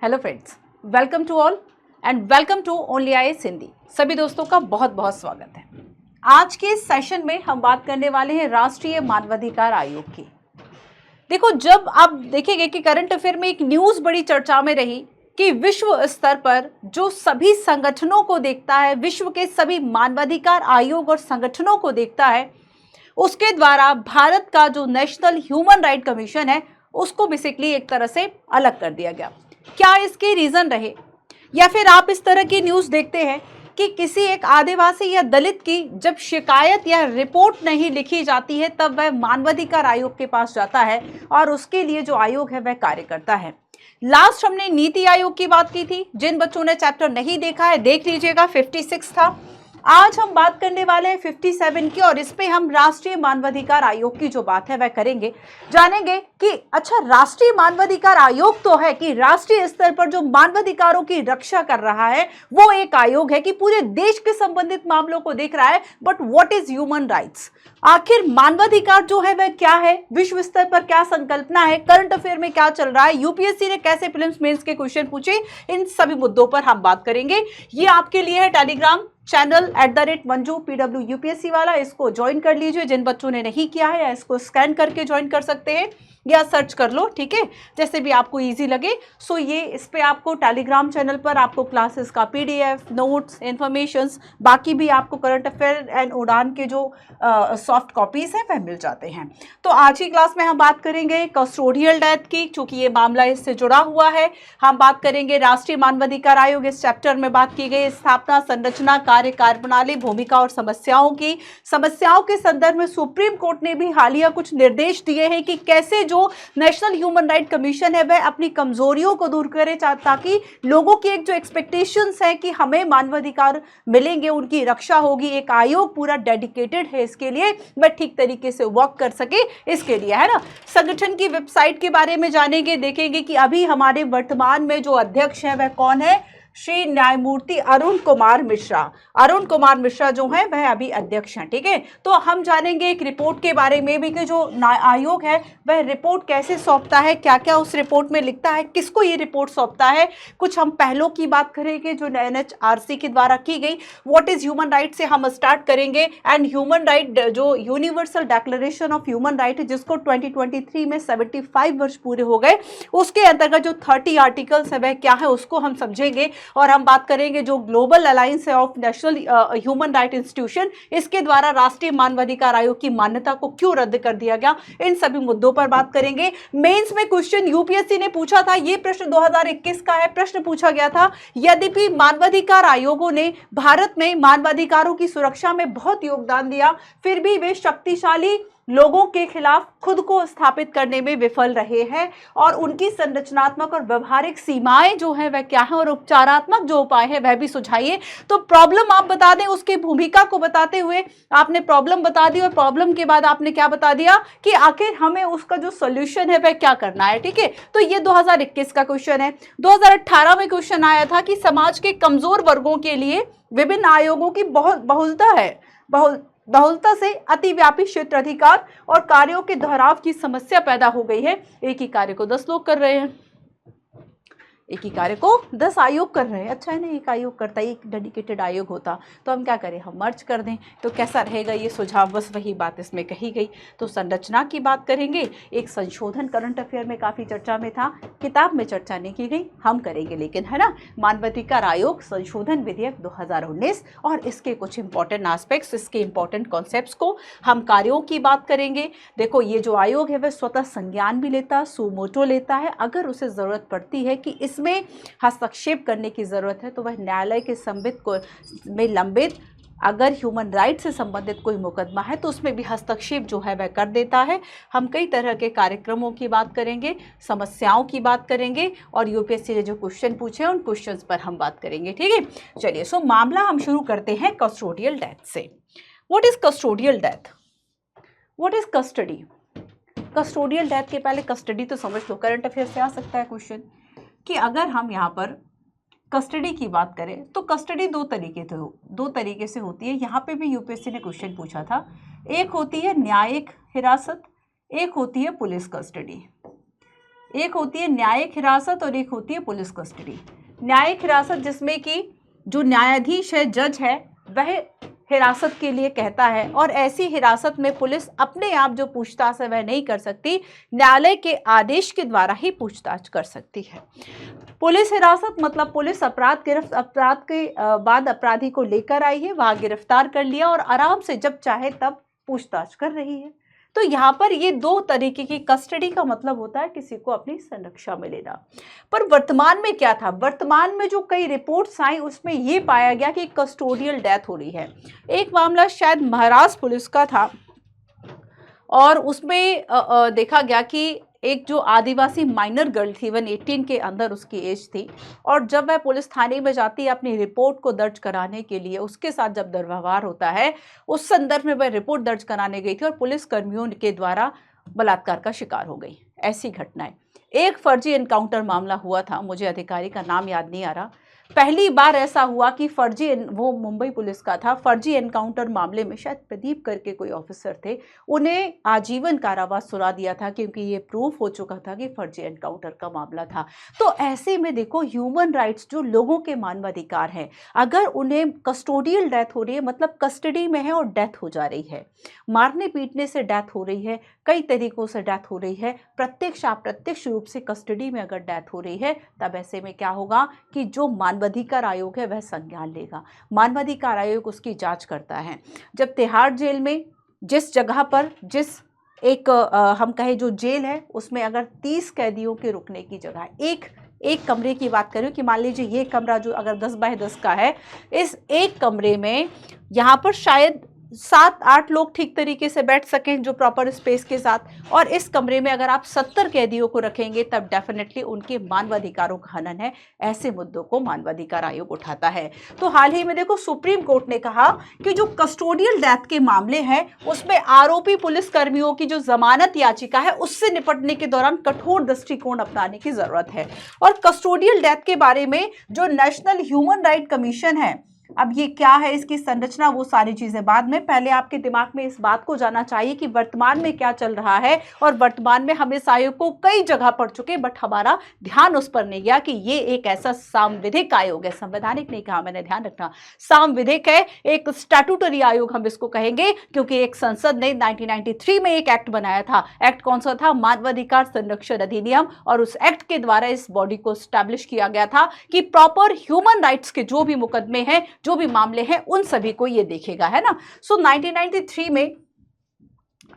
Hello friends, welcome to all and welcome to only IAS Hindi. सभी दोस्तों का बहुत बहुत स्वागत है। आज के इस सेशन में हम बात करने वाले हैं राष्ट्रीय मानवाधिकार आयोग की। देखो, जब आप देखेंगे कि करंट अफेयर में एक न्यूज़ बड़ी चर्चा में रही कि विश्व स्तर पर जो सभी संगठनों को देखता है, विश्व के सभी मानवाधिकार आयोग और संगठनों को देखता है, उसके द्वारा भारत का जो नेशनल ह्यूमन राइट कमीशन है उसको बेसिकली एक तरह से अलग कर दिया गया। क्या इसके रीजन रहे, या फिर आप इस तरह की न्यूज़ देखते हैं कि किसी एक आदिवासी या दलित की जब शिकायत या रिपोर्ट नहीं लिखी जाती है तब वह मानवाधिकार आयोग के पास जाता है और उसके लिए जो आयोग है वह कार्य करता है। लास्ट हमने नीति आयोग की बात की थी। जिन बच्चों ने चैप्टर नहीं देखा है देख लीजिएगा, 56 था। आज हम बात करने वाले हैं 57 की, और इस पे हम राष्ट्रीय मानवाधिकार आयोग की जो बात है वह करेंगे। जानेंगे कि अच्छा, राष्ट्रीय मानवाधिकार आयोग तो है कि राष्ट्रीय स्तर पर जो मानवाधिकारों की रक्षा कर रहा है वो एक आयोग है कि पूरे देश के संबंधित मामलों को देख रहा है। But what is human rights? आखिर मानवाधिकार जो है वह क्या है, विश्व स्तर पर क्या संकल्पना है, करंट अफेयर में क्या चल रहा है, यूपीएससी ने कैसे प्रीलिम्स मेंस के क्वेश्चन पूछे, इन सभी मुद्दों पर हम बात करेंगे। ये आपके लिए है Telegram channel @Manju PW UPSC वाला, इसको ज्वाइन कर लीजिए। जिन बच्चों ने नहीं किया है या इसको स्कैन करके ज्वाइन कर सकते हैं या सर्च कर लो, ठीक है, जैसे भी आपको इजी लगे। सो ये इस पे आपको टेलीग्राम चैनल पर आपको क्लासेस का PDF, नोट्स, इंफॉर्मेशंस, बाकी भी आपको करंट अफेयर एंड उड़ान के जो सॉफ्ट कॉपीज हैं वह मिल जाते हैं। तो आज की क्लास में हम बात करेंगे कस्टोडियल डेथ की, क्योंकि ये मामला इससे जुड़ा हुआ है। हम बात करेंगे राष्ट्रीय मानवाधिकार आयोग, इस चैप्टर में बात की गई स्थापना, संरचना, कार्य, कार्यप्रणाली, भूमिका और समस्याओं की। समस्याओं के संदर्भ में सुप्रीम कोर्ट ने भी हालिया कुछ निर्देश दिए हैं कि कैसे जो नेशनल ह्यूमन राइट कमीशन है वह अपनी कमजोरियों को दूर करे, ताकि लोगों की एक जो एक्सपेक्टेशंस है कि हमें मानवाधिकार मिलेंगे, उनकी रक्षा होगी। एक आयोग पूरा डेडिकेटेड है इसके लिए, वह ठीक तरीके से वर्क कर सके इसके लिए, है ना। संगठन की वेबसाइट के बारे में जानेंगे, देखेंगे कि अभी हमारे वर्तमान में जो अध्यक्ष है वह कौन है, श्री न्यायमूर्ति अरुण कुमार मिश्रा। अरुण कुमार मिश्रा जो है वह अभी अध्यक्ष हैं, ठीक है। तो हम जानेंगे एक रिपोर्ट के बारे में भी कि जो आयोग है वह रिपोर्ट कैसे सौंपता है, क्या क्या उस रिपोर्ट में लिखता है, किसको ये रिपोर्ट सौंपता है। कुछ हम पहलों की बात करेंगे जो NHRC के द्वारा की गई। व्हाट इज ह्यूमन राइट से हम स्टार्ट करेंगे, एंड ह्यूमन राइट जो universal declaration of human right जिसको 2023 में 75 वर्ष पूरे हो गए, उसके अंतर्गत जो 30 आर्टिकल्स है वह क्या है उसको हम समझेंगे। और हम बात करेंगे जो ग्लोबल अलायंस है of national human right institution, इसके द्वारा राष्ट्रीय मानवाधिकार आयोग की मान्यता को क्यों रद्द कर दिया गया, इन सभी मुद्दों पर बात करेंगे। मेंस में क्वेश्चन यूपीएससी ने पूछा था, ये प्रश्न 2021 का है। प्रश्न पूछा गया था, यद्यपि मानवाधिकार आयोगों ने भारत में मानवाधिकारों की सुरक्षा में बहुत योगदान दिया, फिर भी वे शक्तिशाली लोगों के खिलाफ खुद को स्थापित करने में विफल रहे हैं, और उनकी संरचनात्मक और व्यवहारिक सीमाएं जो है वह क्या है, और उपचारात्मक जो उपाय है वह भी सुझाइए। तो प्रॉब्लम आप बता दें, उसकी भूमिका को बताते हुए आपने प्रॉब्लम बता दी, और प्रॉब्लम के बाद आपने क्या बता दिया कि आखिर हमें उसका जो सोल्यूशन है वह क्या करना है, ठीक है। तो ये 2021 का क्वेश्चन है। 2018 में क्वेश्चन आया था कि समाज के कमजोर वर्गों के लिए विभिन्न आयोगों की बहुलता है, बहुलता से अतिव्यापी क्षेत्र अधिकार और कार्यों के दोहराव की समस्या पैदा हो गई है। एक ही कार्य को 10 लोग कर रहे हैं, एक ही कार्य को 10 आयोग कर रहे हैं। अच्छा है ना, एक आयोग करता, एक डेडिकेटेड आयोग होता तो हम क्या करें, हम मर्ज कर दें तो कैसा रहेगा ये सुझाव, बस वही बात इसमें कही गई। तो संरचना की बात करेंगे, एक संशोधन करंट अफेयर में काफ़ी चर्चा में था, किताब में चर्चा नहीं की गई, हम करेंगे लेकिन, है ना। मानवाधिकार आयोग संशोधन विधेयक 2019 और इसके कुछ इंपॉर्टेंट एस्पेक्ट्स, इसके इंपॉर्टेंट कॉन्सेप्ट्स को हम कार्यों की बात करेंगे। देखो, ये जो आयोग है वह स्वतः संज्ञान भी लेता, सुमोटो लेता है। अगर उसे ज़रूरत पड़ती है कि इसमें हस्तक्षेप करने की जरूरत है तो वह न्यायालय के में लंबित, अगर ह्यूमन राइट से संबंधित कोई मुकदमा है तो उसमें भी हस्तक्षेप जो है वह कर देता है। हम कई तरह के कार्यक्रमों की बात करेंगे, समस्याओं की बात करेंगे, और यूपीएससी ने जो क्वेश्चन पूछे उन क्वेश्चंस पर हम बात करेंगे, ठीक है। चलिए, सो मामला हम शुरू करते हैं कस्टोडियल डेथ से। What is custodial death? What is custody? Custodial death के पहले कस्टडी तो समझ लो, करंट अफेयर से आ सकता है क्वेश्चन कि अगर हम यहाँ पर कस्टडी की बात करें तो कस्टडी दो तरीके से होती है। यहाँ पे भी यूपीएससी ने क्वेश्चन पूछा था। एक होती है न्यायिक हिरासत, एक होती है पुलिस कस्टडी। एक होती है न्यायिक हिरासत और एक होती है पुलिस कस्टडी। न्यायिक हिरासत जिसमें कि जो न्यायाधीश है, जज है, वह हिरासत के लिए कहता है और ऐसी हिरासत में पुलिस अपने आप जो पूछताछ है वह नहीं कर सकती, न्यायालय के आदेश के द्वारा ही पूछताछ कर सकती है। पुलिस हिरासत मतलब पुलिस अपराध के बाद अपराधी को लेकर आई है, वहां गिरफ्तार कर लिया और आराम से जब चाहे तब पूछताछ कर रही है। तो यहाँ पर ये दो तरीके की कस्टडी का मतलब होता है किसी को अपनी संरक्षा में लेना। पर वर्तमान में क्या था, वर्तमान में जो कई रिपोर्ट्स आई उसमें ये पाया गया कि कस्टोडियल डेथ हो रही है। एक मामला शायद महाराष्ट्र पुलिस का था और उसमें देखा गया कि एक जो आदिवासी माइनर गर्ल थी, 18 के अंदर उसकी एज थी, और जब वह पुलिस थाने में जाती है अपनी रिपोर्ट को दर्ज कराने के लिए, उसके साथ जब दुर्व्यवहार होता है उस संदर्भ में वह रिपोर्ट दर्ज कराने गई थी और पुलिस कर्मियों के द्वारा बलात्कार का शिकार हो गई। ऐसी घटनाएं। एक फर्जी एनकाउंटर मामला हुआ था, मुझे अधिकारी का नाम याद नहीं आ रहा। पहली बार ऐसा हुआ कि वो मुंबई पुलिस का था, फर्जी एनकाउंटर मामले में शायद प्रदीप करके कोई ऑफिसर थे, उन्हें आजीवन कारावास सुना दिया था क्योंकि ये प्रूफ हो चुका था कि फर्जी एनकाउंटर का मामला था। तो ऐसे में देखो, ह्यूमन राइट्स जो लोगों के मानवाधिकार हैं, अगर उन्हें कस्टोडियल डेथ हो रही है मतलब कस्टडी में है और डेथ हो जा रही है, मारने पीटने से डेथ हो रही है, कई तरीकों से डेथ हो रही है, प्रत्यक्ष अप्रत्यक्ष रूप से कस्टडी में अगर डेथ हो रही है, तब ऐसे में क्या होगा कि जो मानवाधिकार आयोग है वह संज्ञान लेगा। मानवाधिकार आयोग उसकी जांच करता है। जब तिहाड़ जेल में जिस जगह पर हम कहें जो जेल है उसमें अगर 30 कैदियों के रुकने की जगह एक कमरे की बात करें कि मान लीजिए ये कमरा जो अगर 10 बाय 10 का है, इस एक कमरे में यहाँ पर शायद 7-8 लोग ठीक तरीके से बैठ सकें जो प्रॉपर स्पेस के साथ, और इस कमरे में अगर आप 70 कैदियों को रखेंगे तब डेफिनेटली उनके मानवाधिकारों का हनन है। ऐसे मुद्दों को मानवाधिकार आयोग उठाता है। तो हाल ही में देखो, सुप्रीम कोर्ट ने कहा कि जो कस्टोडियल डेथ के मामले हैं उसमें आरोपी पुलिस कर्मियों की जो जमानत याचिका है उससे निपटने के दौरान कठोर दृष्टिकोण अपनाने की जरूरत है। और कस्टोडियल डेथ के बारे में जो नेशनल ह्यूमन राइट कमीशन है, अब ये क्या है, इसकी संरचना, वो सारी चीजें बाद में, पहले आपके दिमाग में इस बात को जाना चाहिए कि वर्तमान में क्या चल रहा है। और वर्तमान में हम इस आयोग को कई जगह पढ़ चुके, बट हमारा ध्यान उस पर नहीं गया कि ये एक ऐसा सांविधिक आयोग है, संवैधानिक नहीं कहा मैंने, ध्यान रखना, सांविधिक है, एक स्टैट्यूटरी आयोग हम इसको कहेंगे, क्योंकि एक संसद ने 1993 में एक एक्ट बनाया था। एक्ट कौन सा था? मानवाधिकार संरक्षण अधिनियम। और उस एक्ट के द्वारा इस बॉडी को स्टैब्लिश किया गया था कि प्रॉपर ह्यूमन राइट्स के जो भी मुकदमे हैं, जो भी मामले हैं, उन सभी को ये देखेगा, है ना। सो 1993 में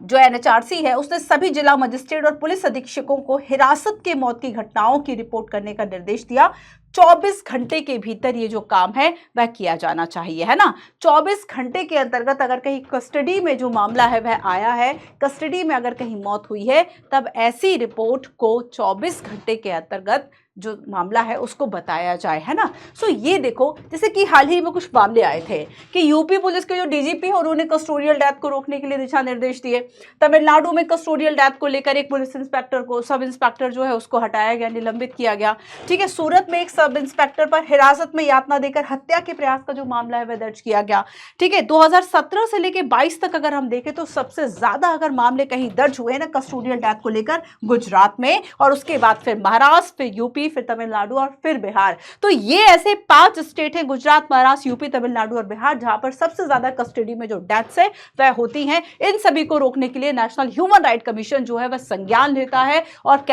जो एनएचआरसी है उसने सभी जिला मजिस्ट्रेट और पुलिस अधीक्षकों को हिरासत के मौत की घटनाओं की रिपोर्ट करने का निर्देश दिया। 24 घंटे के भीतर ये जो काम है वह किया जाना चाहिए, है ना। 24 घंटे के अंतर्गत अगर कहीं कस्टडी में जो मामला है वह आया है, कस्टडी में अगर कहीं मौत हुई है, तब ऐसी रिपोर्ट को 24 घंटे के अंतर्गत जो मामला है उसको बताया जाए, है ना। सो ये देखो, जैसे कि हाल ही में कुछ मामले आए थे कि यूपी पुलिस के जो डीजीपी है उन्होंने कस्टोडियल डेथ को रोकने के लिए दिशा निर्देश दिए। तमिलनाडु में कस्टोडियल डेथ को लेकर एक पुलिस इंस्पेक्टर को, सब इंस्पेक्टर जो है उसको हटाया गया, निलंबित किया गया। ठीक है, सूरत में एक सब इंस्पेक्टर पर हिरासत में यातना देकर हत्या के प्रयास का जो मामला है वह दर्ज किया गया। ठीक है, 2017 से लेकर 22 तक अगर हम देखें तो सबसे ज्यादा अगर मामले कहीं दर्ज हुए ना कस्टोडियल डेथ को लेकर, गुजरात में, और उसके बाद फिर महाराष्ट्र, फिर यूपी, फिर तमिलनाडु और फिर बिहार। तो ये ऐसे 5 स्टेट हैं, गुजरात, महाराष्ट्र, यूपी, तमिलनाडु और बिहार, जहां पर सबसे ज्यादा कस्टडी में जो डेथ्स है वह होती हैं। इन सभी को रोकने के लिए नेशनल ह्यूमन राइट कमीशन जो है वह संज्ञान लेता है और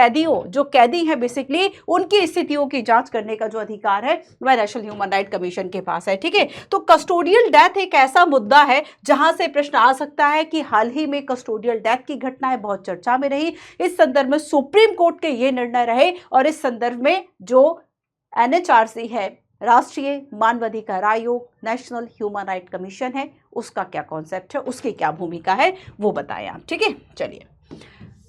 जो कैदी हैं बेसिकली उनकी स्थितियों की जांच करने का जो अधिकार है वह नेशनल ह्यूमन राइट कमीशन के पास है। ठीक है, तो कस्टोडियल डेथ एक ऐसा मुद्दा है जहां से प्रश्न आ सकता है कि हाल ही में कस्टोडियल डेथ की घटनाएं बहुत चर्चा में रही। इस संदर्भ में सुप्रीम कोर्ट के ये निर्णय रहे और इस संदर्भ में जो एनएचआरसी है, राष्ट्रीय मानवाधिकार आयोग, नेशनल ह्यूमन राइट कमीशन है, उसका क्या कॉन्सेप्ट है, उसकी क्या भूमिका है, वो बताएं आप। ठीक है, चलिए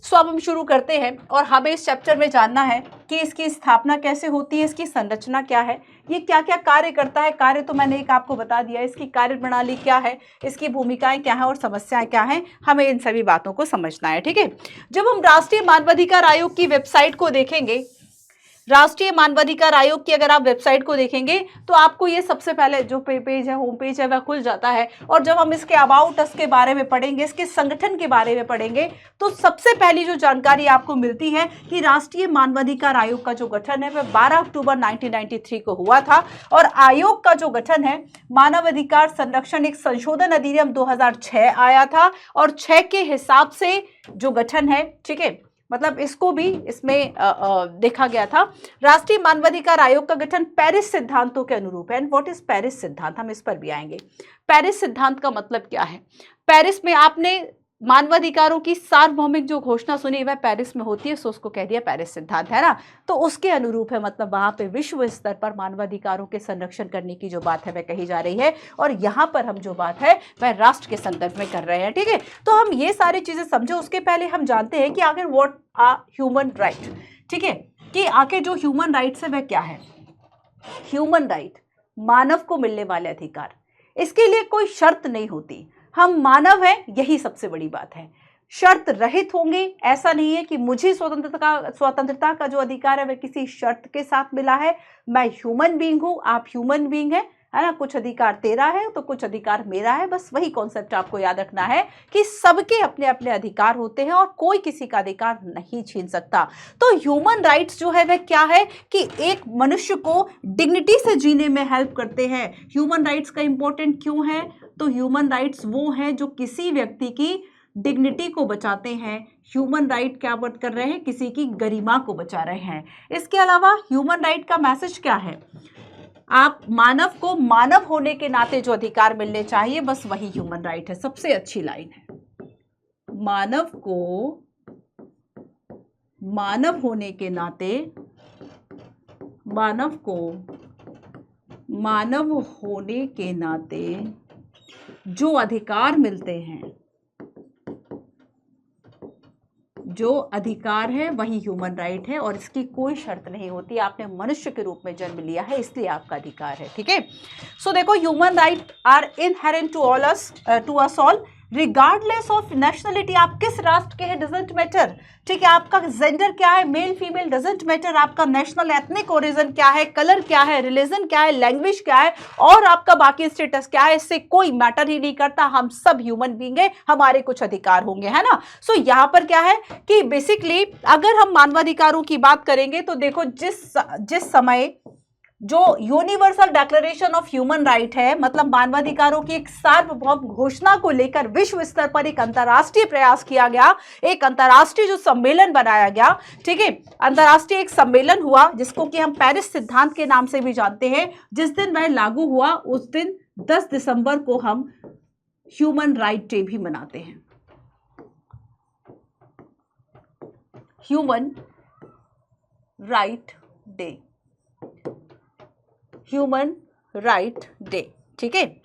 सो अब हम शुरू करते हैं और हमें इस चैप्टर में जानना है कि इसकी स्थापना कैसे होती है, इसकी संरचना क्या है, ये क्या क्या कार्य करता है। कार्य तो मैंने एक आपको बता दिया, इसकी कार्य प्रणाली क्या है, इसकी भूमिकाएं क्या है और समस्याएं क्या हैं, हमें इन सभी बातों को समझना है। ठीक है, जब हम राष्ट्रीय मानवाधिकार आयोग की वेबसाइट को देखेंगे, राष्ट्रीय मानवाधिकार आयोग की अगर आप वेबसाइट को देखेंगे तो आपको ये सबसे पहले जो पेज है, होम पेज है, वह खुल जाता है। और जब हम इसके अबाउट अस के बारे में पढ़ेंगे, इसके संगठन के बारे में पढ़ेंगे, तो सबसे पहली जो जानकारी आपको मिलती है कि राष्ट्रीय मानवाधिकार आयोग का जो गठन है वह 12 अक्टूबर 1993 को हुआ था। और आयोग का जो गठन है, मानवाधिकार संरक्षण एक संशोधन अधिनियम 2006 आया था और 6 के हिसाब से जो गठन है, ठीक है, मतलब इसको भी इसमें देखा गया था। राष्ट्रीय मानवाधिकार आयोग का गठन पेरिस सिद्धांतों के अनुरूप है। एंड व्हाट इज पेरिस सिद्धांत, हम इस पर भी आएंगे। पेरिस सिद्धांत का मतलब क्या है? पेरिस में आपने मानवाधिकारों की सार्वभौमिक जो घोषणा सुनी वह पेरिस में होती है, सो उसको कह दिया पेरिस सिद्धांत, है ना। तो उसके अनुरूप है, मतलब वहां पे विश्व स्तर पर मानवाधिकारों के संरक्षण करने की जो बात है वह कही जा रही है। और यहां पर हम जो बात है वह राष्ट्र के संदर्भ में कर रहे हैं, ठीक है। तो हम ये सारी चीजें समझो, उसके पहले हम जानते हैं कि आखिर व्हाट आर ह्यूमन राइट, ठीक है, कि आखिर जो ह्यूमन राइट्स है वह क्या है। ह्यूमन राइट मानव को मिलने वाले अधिकार, इसके लिए कोई शर्त नहीं होती। हम मानव हैं, यही सबसे बड़ी बात है। शर्त रहित होंगे, ऐसा नहीं है कि मुझे स्वतंत्रता का जो अधिकार है वह किसी शर्त के साथ मिला है। मैं ह्यूमन बीइंग हूं, आप ह्यूमन बीइंग है ना। कुछ अधिकार तेरा है तो कुछ अधिकार मेरा है, बस वही कॉन्सेप्ट आपको याद रखना है कि सबके अपने अपने अधिकार होते हैं और कोई किसी का अधिकार नहीं छीन सकता। तो ह्यूमन राइट्स जो है वह क्या है कि एक मनुष्य को डिग्निटी से जीने में हेल्प करते हैं। ह्यूमन राइट्स का इंपॉर्टेंट क्यों है? तो ह्यूमन राइट्स वो हैं जो किसी व्यक्ति की डिग्निटी को बचाते हैं। ह्यूमन राइट क्या बात कर रहे हैं? किसी की गरिमा को बचा रहे हैं। इसके अलावा ह्यूमन राइट का मैसेज क्या है? आप मानव को मानव होने के नाते जो अधिकार मिलने चाहिए, बस वही ह्यूमन राइट है। सबसे अच्छी लाइन है, मानव को मानव होने के नाते, मानव को मानव होने के नाते जो अधिकार मिलते हैं, जो अधिकार है वही ह्यूमन राइट है और इसकी कोई शर्त नहीं होती। आपने मनुष्य के रूप में जन्म लिया है, इसलिए आपका अधिकार है, ठीक है। सो देखो, human right are inherent to us all regardless of nationality. आप किस राष्ट्र के हैं डजंट मैटर, ठीक है। आपका जेंडर क्या है, मेल फीमेल डजंट मैटर। आपका नेशनल एथनिक ओरिजिन क्या है, कलर क्या है, रिलीजन क्या है, लैंग्वेज क्या है और आपका बाकी स्टेटस क्या है, इससे कोई मैटर ही नहीं करता। हम सब ह्यूमन बीइंग है, हमारे कुछ अधिकार होंगे, है ना। सो यहां पर क्या है कि बेसिकली अगर हम मानवाधिकारों की बात करेंगे तो देखो, जिस समय जो universal declaration of human right है, मतलब मानवाधिकारों की एक सार्वभौम घोषणा को लेकर विश्व स्तर पर एक अंतर्राष्ट्रीय प्रयास किया गया, एक अंतर्राष्ट्रीय जो सम्मेलन बनाया गया, ठीक है। अंतर्राष्ट्रीय एक सम्मेलन हुआ जिसको कि हम पेरिस सिद्धांत के नाम से भी जानते हैं। जिस दिन वह लागू हुआ उस दिन 10 दिसंबर को हम ह्यूमन राइट डे भी मनाते हैं। Human right day, human right day, ठीक है।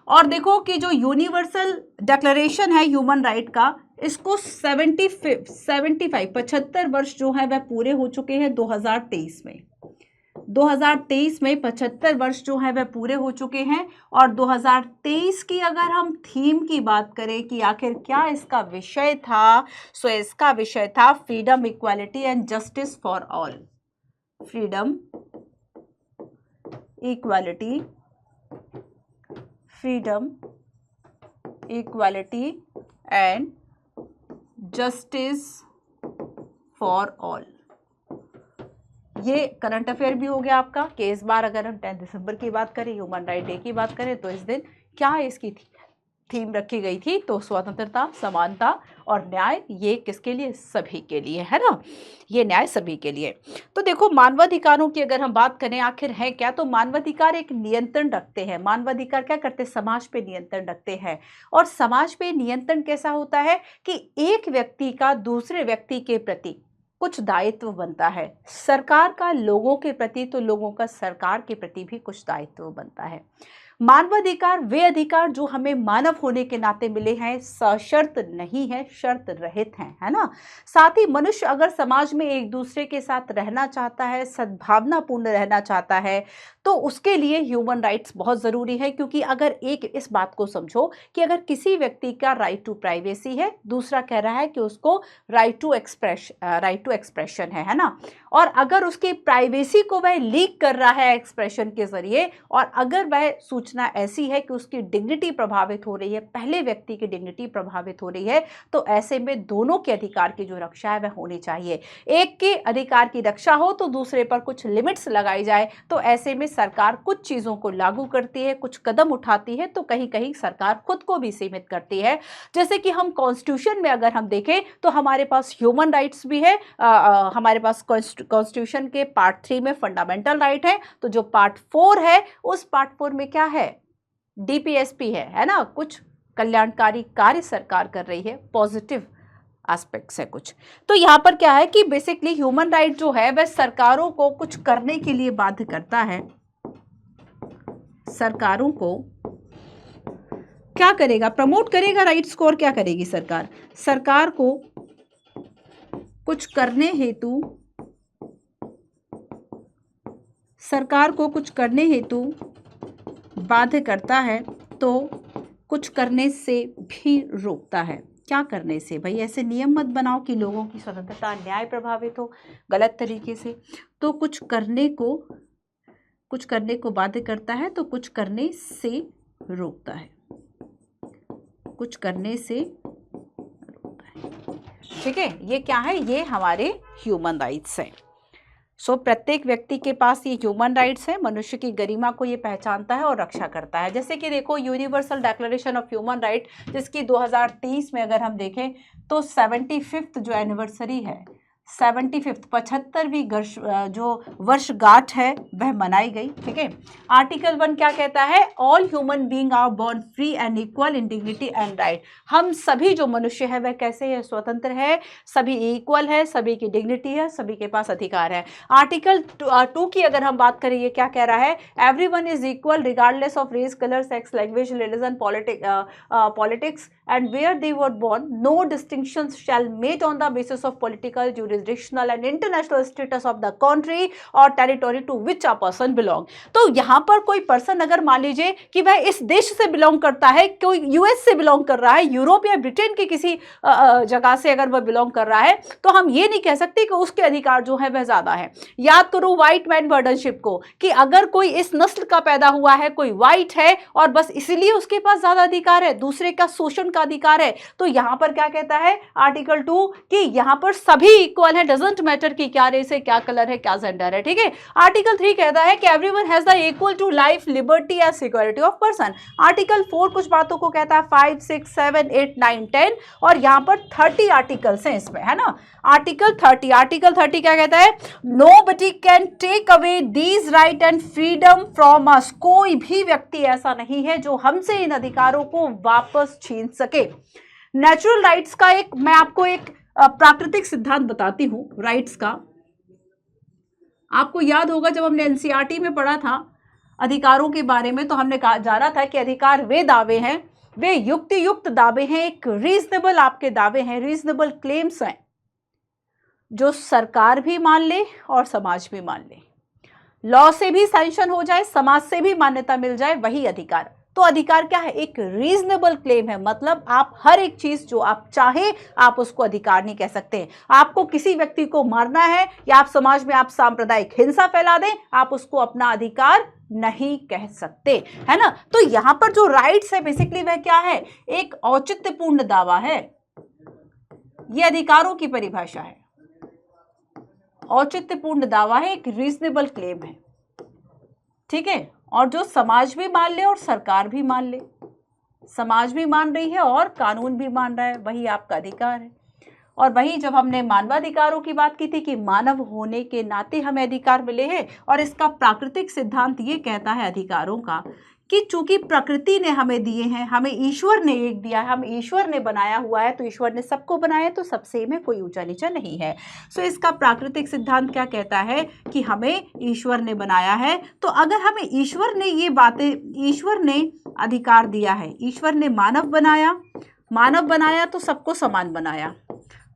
और देखो कि जो यूनिवर्सल डिक्लेरेशन है ह्यूमन राइट का, इसको 75 वर्ष जो है वह पूरे हो चुके हैं 2023 में। 2023 में 75 वर्ष जो है वह पूरे हो चुके हैं। और 2023 की अगर हम थीम की बात करें कि आखिर क्या इसका विषय था, सो इसका विषय था freedom, equality and justice for all. Freedom, equality, freedom, equality and justice for all. ये करंट अफेयर भी हो गया आपका कि इस बार अगर हम 10 दिसंबर की बात करें, ह्यूमन राइट डे की बात करें, तो इस दिन क्या इसकी थीम रखी गई थी? तो स्वतंत्रता, समानता और न्याय। ये किसके लिए? सभी के लिए, है ना। ये न्याय सभी के लिए। तो देखो, मानवाधिकारों की अगर हम बात करें आखिर है क्या, तो मानवाधिकार एक नियंत्रण रखते हैं। मानवाधिकार क्या करते हैं? समाज पे नियंत्रण रखते हैं। और समाज पे नियंत्रण कैसा होता है कि एक व्यक्ति का दूसरे व्यक्ति के प्रति कुछ दायित्व बनता है। सरकार का लोगों के प्रति, तो लोगों का सरकार के प्रति भी कुछ दायित्व बनता है। मानवाधिकार वे अधिकार जो हमें मानव होने के नाते मिले हैं सशर्त नहीं है, शर्त रहित हैं, है ना। साथ ही मनुष्य अगर समाज में एक दूसरे के साथ रहना चाहता है, सद्भावनापूर्ण रहना चाहता है, तो उसके लिए ह्यूमन राइट्स बहुत ज़रूरी है। क्योंकि अगर एक इस बात को समझो कि अगर किसी व्यक्ति का राइट टू प्राइवेसी है, दूसरा कह रहा है कि उसको राइट टू एक्सप्रेशन है ना, और अगर उसकी प्राइवेसी को वह लीक कर रहा है एक्सप्रेशन के जरिए, और अगर वह सूचना ऐसी है कि उसकी डिग्निटी प्रभावित हो रही है, पहले व्यक्ति की डिग्निटी प्रभावित हो रही है, तो ऐसे में दोनों के अधिकार की जो रक्षा है वह होनी चाहिए। एक के अधिकार की रक्षा हो तो दूसरे पर कुछ लिमिट्स लगाई जाए, तो ऐसे में सरकार कुछ चीज़ों को लागू करती है, कुछ कदम उठाती है, तो कहीं कहीं सरकार खुद को भी सीमित करती है। जैसे कि हम कॉन्स्टिट्यूशन में अगर हम देखें तो हमारे पास ह्यूमन राइट्स भी है, हमारे पास कॉन्स्टिट्यूशन के पार्ट 3 में फंडामेंटल राइट है, तो जो पार्ट 4 है उस पार्ट 4 में क्या है, डीपीएसपी है ना, कुछ कल्याणकारी कार्य सरकार कर रही है, पॉजिटिव एस्पेक्ट्स है कुछ। तो यहाँ पर क्या है कि बेसिकली ह्यूमन राइट जो है वह सरकारों को कुछ करने के लिए बाध्य करता है। सरकारों को क्या करेगा, प्रमोट करेगा राइट्स को, और क्या करेगी सरकार, सरकार को कुछ करने हेतु, सरकार को कुछ करने हेतु बाध्य करता है, तो कुछ करने से भी रोकता है। क्या करने से, भाई ऐसे नियम मत बनाओ कि लोगों की स्वतंत्रता न्याय प्रभावित हो गलत तरीके से। तो कुछ करने को बाध्य करता है, तो कुछ करने से रोकता है, कुछ करने से रोकता है। ठीक है, ये क्या है, ये हमारे ह्यूमन राइट्स हैं। सो प्रत्येक व्यक्ति के पास ये ह्यूमन राइट्स है, मनुष्य की गरिमा को ये पहचानता है और रक्षा करता है। जैसे कि देखो universal declaration of human right, जिसकी 2030 में अगर हम देखें तो 75th जो एनिवर्सरी है, 75वीं जो वर्षगांठ है वह मनाई गई। ठीक है, आर्टिकल 1 क्या कहता है, all human being are born free and equal in dignity and right. हम सभी जो मनुष्य है वह कैसे है, स्वतंत्र है, सभी इक्वल है, सभी की डिग्निटी है, सभी के पास अधिकार है। आर्टिकल 2 की अगर हम बात करें, ये क्या कह रहा है, everyone is equal regardless of race, colour, sex, language, religion, politics and where they were born, no distinctions shall made on the basis of political, jurisdictional and international status of the country or territory to which a person belong। तो यहाँ पर कोई person अगर मान लीजिए कि वह इस देश से बिलोंग करता है, कोई यूएस से बिलोंग कर रहा है, यूरोप या ब्रिटेन की किसी जगह से अगर वह बिलोंग कर रहा है, तो हम ये नहीं कह सकते कि उसके अधिकार जो है वह ज्यादा है। याद करो व्हाइट मैन बर्डनशिप को, कि अगर कोई इस नस्ल का पैदा हुआ है, कोई व्हाइट है और बस इसलिए उसके पास ज्यादा अधिकार है, दूसरे का शोषण का अधिकार है। तो यहाँ पर क्या कहता है आर्टिकल 2 कि यहाँ पर सभी इक्वल है, डजंट मैटर कि क्या रेस है, क्या कलर है, क्या जेंडर है। ठीक है, आर्टिकल 3 कहता है कि everyone has the equal to life, liberty and security of person. Article 4 कुछ बातों को कहता है, 5, 6, 7, 8, 9, 10 और यहाँ पर 30 आर्टिकल्स हैं इसमें, है ना। आर्टिकल 30 क्या कहता है, nobody can take away these right and freedom from us. कोई भी व्यक्ति ऐसा नहीं है जो हमसे इन अधिकारों को वापस छीन सके। नेचुरल राइट्स का एक, मैं आपको एक प्राकृतिक सिद्धांत बताती हूं राइट्स का। आपको याद होगा जब हमने एनसीईआरटी में पढ़ा था अधिकारों के बारे में, तो हमने जाना था कि अधिकार वे दावे हैं, वे युक्त दावे हैं, एक रीजनेबल आपके दावे हैं, रीजनेबल क्लेम्स हैं, जो सरकार भी मान ले और समाज भी मान ले, लॉ से भी सैंक्शन हो जाए, समाज से भी मान्यता मिल जाए, वही अधिकार। तो अधिकार क्या है, एक रीजनेबल क्लेम है, मतलब आप हर एक चीज जो आप चाहे आप उसको अधिकार नहीं कह सकते। आपको किसी व्यक्ति को मारना है या आप समाज में आप सांप्रदायिक हिंसा फैला दें, आप उसको अपना अधिकार नहीं कह सकते, है ना। तो यहां पर जो राइट्स है बेसिकली वह क्या है, एक औचित्यपूर्ण दावा है, यह अधिकारों की परिभाषा है। औचित्यपूर्ण दावा है, एक रीजनेबल क्लेम है, ठीक है, और जो समाज भी मान ले और सरकार भी मान ले, समाज भी मान रही है और कानून भी मान रहा है, वही आपका अधिकार है। और वही जब हमने मानवाधिकारों की बात की थी कि मानव होने के नाते हमें अधिकार मिले हैं, और इसका प्राकृतिक सिद्धांत ये कहता है अधिकारों का कि चूंकि प्रकृति ने हमें दिए हैं, हमें ईश्वर ने एक दिया है, हम ईश्वर ने बनाया हुआ है, तो ईश्वर ने सबको बनाया, तो सब सेम है, कोई ऊंचा नीचा नहीं है। सो इसका प्राकृतिक सिद्धांत क्या कहता है कि हमें ईश्वर ने बनाया है। तो अगर हमें ईश्वर ने ये बातें, ईश्वर ने अधिकार दिया है, ईश्वर ने मानव बनाया तो सबको समान बनाया।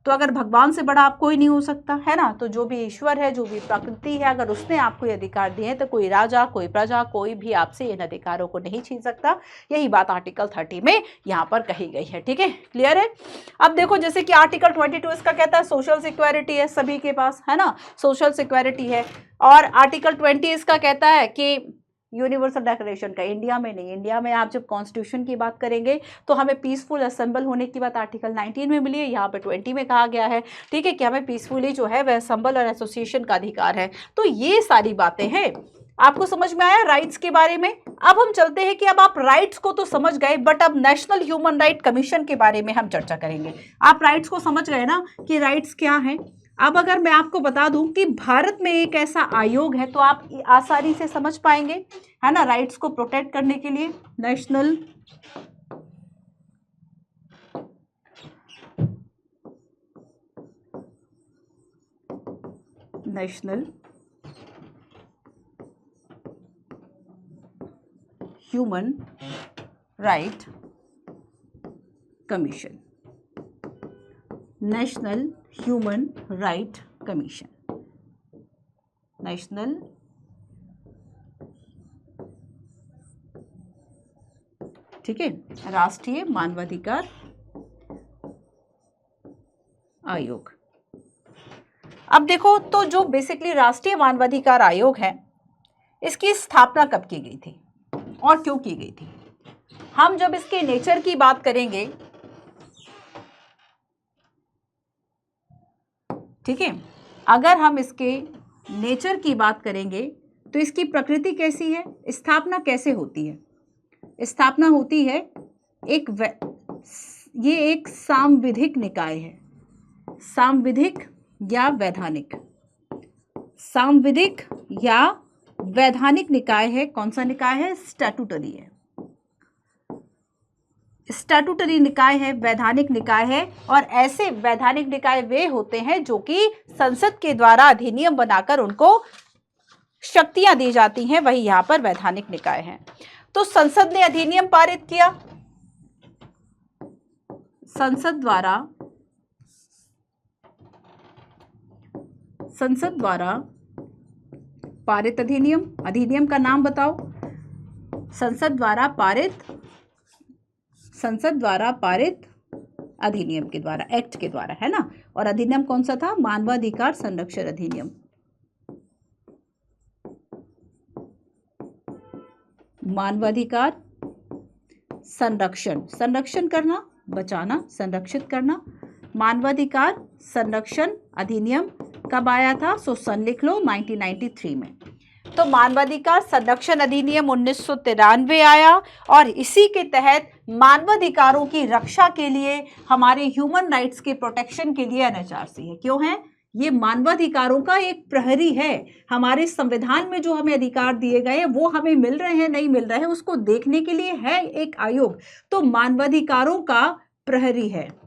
तो अगर भगवान से बड़ा आप कोई नहीं हो सकता, है ना। तो जो भी ईश्वर है, जो भी प्रकृति है, अगर उसने आपको ये अधिकार दिए हैं तो कोई राजा, कोई प्रजा, कोई भी आपसे इन अधिकारों को नहीं छीन सकता। यही बात आर्टिकल 30 में यहाँ पर कही गई है। ठीक है, क्लियर है। अब देखो, जैसे कि आर्टिकल 22 इसका कहता है सोशल सिक्योरिटी है सभी के पास, है ना, सोशल सिक्योरिटी है। और आर्टिकल 20 इसका कहता है कि यूनिवर्सल डिक्लेरेशन का, इंडिया में नहीं, इंडिया में आप जब कॉन्स्टिट्यूशन की बात करेंगे तो हमें पीसफुल असेंबल होने की बात आर्टिकल 19 में मिली है, यहाँ पे 20 में कहा गया है। ठीक है, कि हमें पीसफुली जो है वह असेंबल और एसोसिएशन का अधिकार है। तो ये सारी बातें हैं, आपको समझ में आया राइट्स के बारे में। अब हम चलते हैं कि अब आप राइट्स को तो समझ गए, बट अब नेशनल ह्यूमन राइट कमीशन के बारे में हम चर्चा करेंगे। आप राइट्स को समझ गए ना कि राइट्स क्या है। अब अगर मैं आपको बता दूं कि भारत में एक ऐसा आयोग है, तो आप आसानी से समझ पाएंगे, है ना, राइट्स को प्रोटेक्ट करने के लिए national human right commission, national human right commission, national ठीक है, राष्ट्रीय मानवाधिकार आयोग। अब देखो, तो जो बेसिकली राष्ट्रीय मानवाधिकार आयोग है, इसकी स्थापना कब की गई थी और क्यों की गई थी। हम जब इसके नेचर की बात करेंगे, ठीक है, अगर हम इसके नेचर की बात करेंगे तो इसकी प्रकृति कैसी है, स्थापना कैसे होती है। स्थापना होती है ये एक सांविधिक निकाय है, सांविधिक या वैधानिक, सांविधिक या वैधानिक निकाय है। कौन सा निकाय है, स्टैट्यूटरी है, स्टैट्यूटरी निकाय है, वैधानिक निकाय है। और ऐसे वैधानिक निकाय वे होते हैं जो कि संसद के द्वारा अधिनियम बनाकर उनको शक्तियां दी जाती हैं, वही यहां पर वैधानिक निकाय है। तो संसद ने अधिनियम पारित किया, संसद द्वारा पारित अधिनियम, अधिनियम का नाम बताओ। संसद द्वारा पारित अधिनियम के द्वारा, एक्ट के द्वारा, है ना। और अधिनियम कौन सा था, मानवाधिकार संरक्षण अधिनियम, मानवाधिकार संरक्षण करना, बचाना, संरक्षित करना। मानवाधिकार संरक्षण अधिनियम कब आया था, सो सन लिख लो, 1993 में। तो मानवाधिकार संरक्षण अधिनियम 1993 आया, और इसी के तहत मानवाधिकारों की रक्षा के लिए, हमारे ह्यूमन राइट्स के प्रोटेक्शन के लिए एनएचआरसी है। क्यों है, ये मानवाधिकारों का एक प्रहरी है। हमारे संविधान में जो हमें अधिकार दिए गए हैं वो हमें मिल रहे हैं, नहीं मिल रहे हैं, उसको देखने के लिए है एक आयोग। तो मानवाधिकारों का प्रहरी है,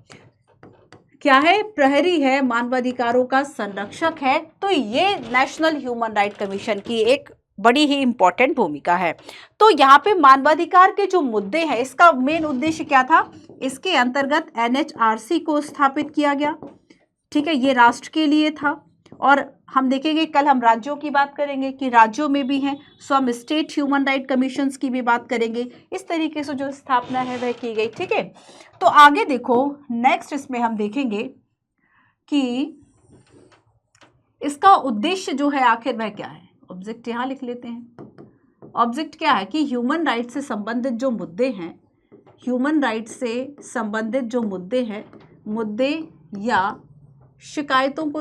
क्या है, प्रहरी है, मानवाधिकारों का संरक्षक है। तो ये नेशनल ह्यूमन राइट कमीशन की एक बड़ी ही इंपॉर्टेंट भूमिका है। तो यहाँ पे मानवाधिकार के जो मुद्दे हैं, इसका मेन उद्देश्य क्या था, इसके अंतर्गत एनएचआरसी को स्थापित किया गया। ठीक है, ये राष्ट्र के लिए था। और हम देखेंगे, कल हम राज्यों की बात करेंगे कि राज्यों में भी हैं, सो हम स्टेट ह्यूमन राइट कमीशंस की भी बात करेंगे। इस तरीके से जो स्थापना है वह की गई। ठीक है, तो आगे देखो, नेक्स्ट इसमें हम देखेंगे कि इसका उद्देश्य जो है आखिर वह क्या है। ऑब्जेक्ट यहाँ लिख लेते हैं। ऑब्जेक्ट क्या है कि ह्यूमन राइट से संबंधित जो मुद्दे हैं, ह्यूमन राइट से संबंधित जो मुद्दे हैं, मुद्दे या शिकायतों को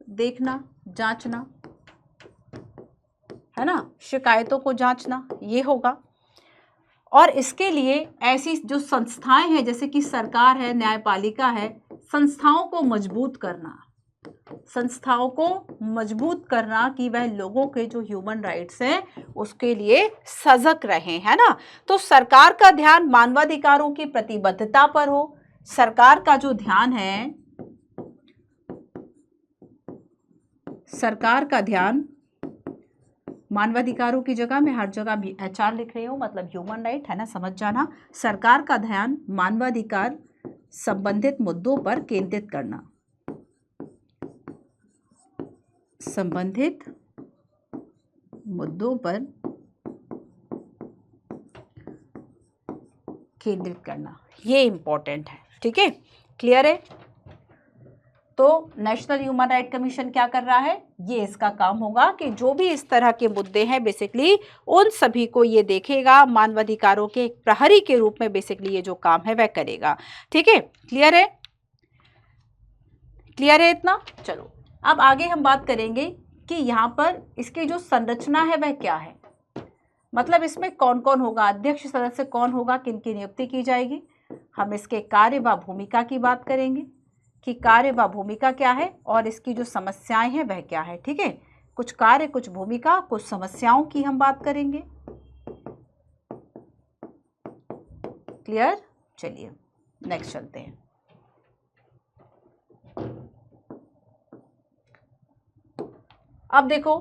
देखना, जांचना, है ना, शिकायतों को जांचना, ये होगा। और इसके लिए ऐसी जो संस्थाएं हैं, जैसे कि सरकार है, न्यायपालिका है, संस्थाओं को मजबूत करना, संस्थाओं को मजबूत करना कि वह लोगों के जो ह्यूमन राइट्स हैं उसके लिए सजग रहें, है ना। तो सरकार का ध्यान मानवाधिकारों की प्रतिबद्धता पर हो। सरकार का जो ध्यान है, सरकार का ध्यान मानवाधिकारों की जगह, मैं हर जगह भी HR लिख रही हूँ, मतलब ह्यूमन राइट, है ना, समझ जाना। सरकार का ध्यान मानवाधिकार संबंधित मुद्दों पर केंद्रित करना, संबंधित मुद्दों पर केंद्रित करना, ये इंपॉर्टेंट है, ठीक है, क्लियर है। तो नेशनल ह्यूमन राइट कमीशन क्या कर रहा है, ये इसका काम होगा कि जो भी इस तरह के मुद्दे हैं बेसिकली उन सभी को ये देखेगा, मानवाधिकारों के एक प्रहरी के रूप में बेसिकली ये जो काम है वह करेगा, ठीक है, क्लियर है, क्लियर है इतना। चलो अब आगे हम बात करेंगे कि यहाँ पर इसकी जो संरचना है वह क्या है, मतलब इसमें कौन कौन होगा, अध्यक्ष सदस्य कौन होगा, किन की नियुक्ति की जाएगी। हम इसके कार्य व भूमिका की बात करेंगे कि कार्य व भूमिका क्या है और इसकी जो समस्याएं हैं वह क्या है, ठीक है। कुछ कार्य, कुछ भूमिका, कुछ समस्याओं की हम बात करेंगे, क्लियर। चलिए नेक्स्ट चलते हैं। अब देखो,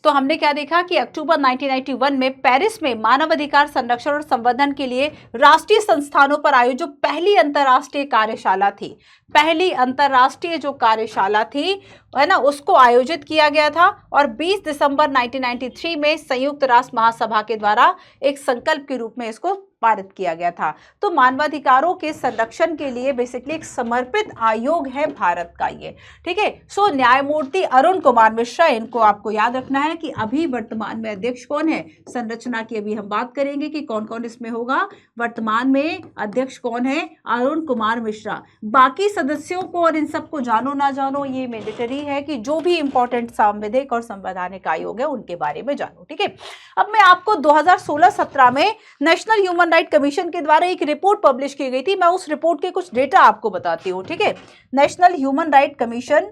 तो हमने क्या देखा कि अक्टूबर 1991 में पेरिस में मानवाधिकार संरक्षण और संवर्धन के लिए राष्ट्रीय संस्थानों पर आयोजित पहली अंतर्राष्ट्रीय कार्यशाला थी, पहली अंतर्राष्ट्रीय जो कार्यशाला थी, है ना, उसको आयोजित किया गया था। और 20 दिसंबर 1993 में संयुक्त राष्ट्र महासभा के द्वारा एक संकल्प के रूप में इसको पारित किया गया था। तो मानवाधिकारों के संरक्षण के लिए बेसिकली एक समर्पित आयोग है भारत का ये, ठीक है। सो न्यायमूर्ति अरुण कुमार मिश्रा, इनको आपको याद रखना है कि अभी वर्तमान में अध्यक्ष कौन है, संरचना की अभी हम बात करेंगे कि कौन कौन इसमें होगा। वर्तमान में अध्यक्ष कौन है, अरुण कुमार मिश्रा। बाकी सदस्यों को और इन सबको जानो ना जानो, ये मैंडेटरी है कि जो भी इंपॉर्टेंट संवैधानिक और संवैधानिक आयोग है उनके बारे में जानो, ठीक है। अब मैं आपको 2016-17 में नेशनल ह्यूमन राइट कमीशन के द्वारा एक रिपोर्ट पब्लिश की गई थी, मैं उस रिपोर्ट के कुछ डेटा आपको बताती हूँ, ठीक है। नेशनल ह्यूमन राइट कमीशन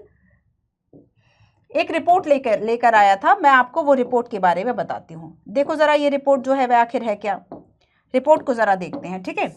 एक रिपोर्ट लेकर आया था, मैं आपको वो रिपोर्ट के बारे में बताती हूँ। देखो जरा ये रिपोर्ट जो है वह आखिर है क्या, रिपोर्ट को जरा देखते हैं, ठीक है।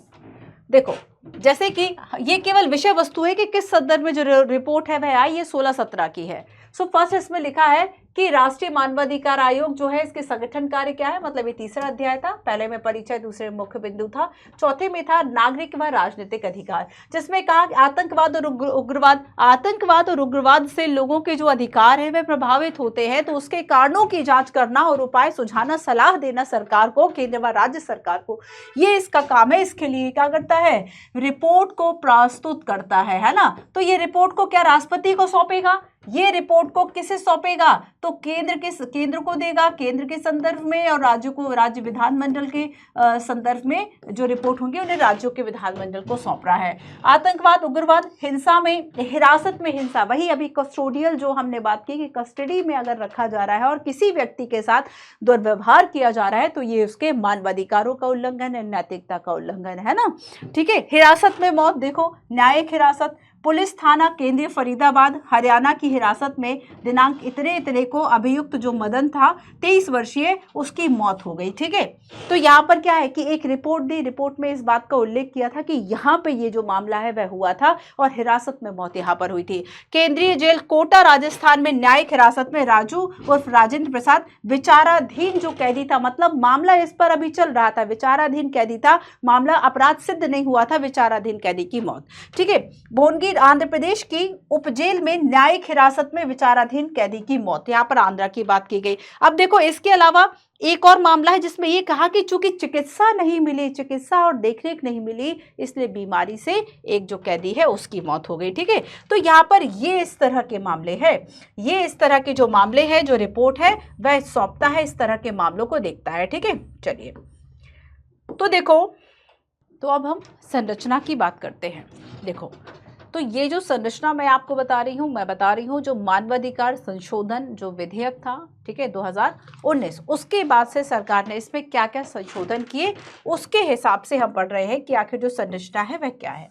देखो जैसे कि ये केवल विषय वस्तु है कि किस संदर्भ में जो रिपोर्ट है वह आई, ये 16-17 की है। सो फर्स्ट इसमें लिखा है कि राष्ट्रीय मानवाधिकार आयोग जो है इसके संगठन कार्य क्या है, मतलब ये तीसरा अध्याय था, पहले में परिचय, दूसरे में मुख्य बिंदु था, चौथे में था नागरिक व राजनीतिक अधिकार, जिसमें कहा आतंकवाद और उग्रवाद से लोगों के जो अधिकार है वे प्रभावित होते हैं, तो उसके कारणों की जांच करना और उपाय सुझाना, सलाह देना सरकार को, केंद्र व राज्य सरकार को, ये इसका काम है। इसके लिए क्या करता है, रिपोर्ट को प्रस्तुत करता है ना। तो ये रिपोर्ट को क्या राष्ट्रपति को सौंपेगा, ये रिपोर्ट को किसे सौंपेगा, तो केंद्र को देगा, केंद्र के संदर्भ में, और राज्यों को, राज्य विधानमंडल के संदर्भ में जो रिपोर्ट होंगे उन्हें राज्यों के विधानमंडल को सौंप रहा है। आतंकवाद, उग्रवाद, हिंसा में, हिरासत में हिंसा, वही अभी कस्टोडियल जो हमने बात की कि कस्टडी में अगर रखा जा रहा है और किसी व्यक्ति के साथ दुर्व्यवहार किया जा रहा है तो ये उसके मानवाधिकारों का उल्लंघन है, नैतिकता का उल्लंघन है ना, ठीक है। हिरासत में मौत, देखो न्यायिक हिरासत, पुलिस थाना केंद्रीय फरीदाबाद हरियाणा की हिरासत में दिनांक इतने को अभियुक्त जो मदन था 23 वर्षीय, उसकी मौत हो गई, ठीक है। तो यहाँ पर क्या है कि एक रिपोर्ट दी, रिपोर्ट में इस बात का उल्लेख किया था कि यहाँ पे ये जो मामला है वह हुआ था और हिरासत में मौत यहाँ पर हुई थी। केंद्रीय जेल कोटा राजस्थान में न्यायिक हिरासत में राजू उर्फ राजेंद्र प्रसाद विचाराधीन जो कैदी था, मतलब मामला इस पर अभी चल रहा था, विचाराधीन कैदी था, मामला अपराध सिद्ध नहीं हुआ था, विचाराधीन कैदी की मौत, ठीक है। भोनगिर आंध्र प्रदेश की उपजेल में न्यायिक हिरासत में विचाराधीन कैदी की मौत, यहाँ पर आंध्रा की बात की गई। अब देखो इसके अलावा एक और मामला है जिसमें ये कहा कि चूंकि चिकित्सा नहीं मिली, चिकित्सा और देखरेख नहीं मिली, इसलिए बीमारी से एक जो कैदी है उसकी मौत हो गई, ठीक है। तो यहाँ पर ये इस तरह के मामले हैं, ये इस तरह के जो मामले हैं, जो रिपोर्ट है वह सौंपता है, इस तरह के मामलों को देखता है, ठीक है। चलिए तो देखो, तो अब हम संरचना की बात करते हैं। देखो तो ये जो संरचना मैं आपको बता रही हूँ, जो मानवाधिकार संशोधन जो विधेयक था, ठीक है, 2019, उसके बाद से सरकार ने इसमें क्या क्या संशोधन किए उसके हिसाब से हम पढ़ रहे हैं कि आखिर जो संरचना है वह क्या है।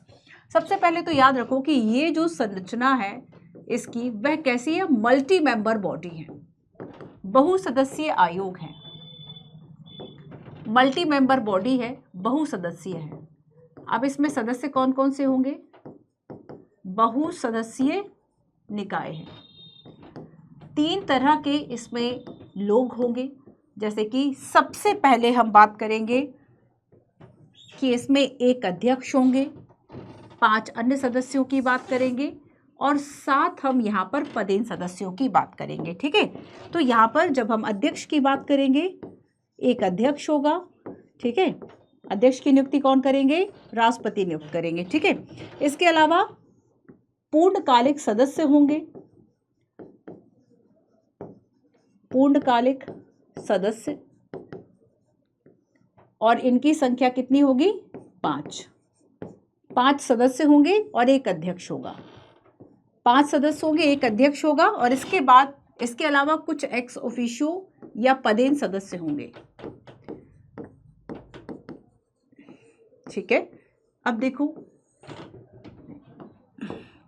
सबसे पहले तो याद रखो कि ये जो संरचना है इसकी वह कैसी है, मल्टी मेंबर बॉडी है, बहुसदस्यीय आयोग है, मल्टी मेंबर बॉडी है, बहुसदस्यीय है। अब इसमें सदस्य कौन कौन से होंगे, बहुसदस्यीय निकाय है। 3 तरह के इसमें लोग होंगे, जैसे कि सबसे पहले हम बात करेंगे कि इसमें एक अध्यक्ष होंगे, 5 अन्य सदस्यों की बात करेंगे और 7 हम यहाँ पर पदेन सदस्यों की बात करेंगे। ठीक है, तो यहाँ पर जब हम अध्यक्ष की बात करेंगे, एक अध्यक्ष होगा। ठीक है, अध्यक्ष की नियुक्ति कौन करेंगे, राष्ट्रपति नियुक्त करेंगे। ठीक है, इसके अलावा पूर्णकालिक सदस्य होंगे, पूर्णकालिक सदस्य, और इनकी संख्या कितनी होगी, 5 सदस्य होंगे और एक अध्यक्ष होगा। 5 सदस्य होंगे, एक अध्यक्ष होगा, और इसके बाद इसके अलावा कुछ एक्स ऑफिशियो या पदेन सदस्य होंगे। ठीक है, अब देखो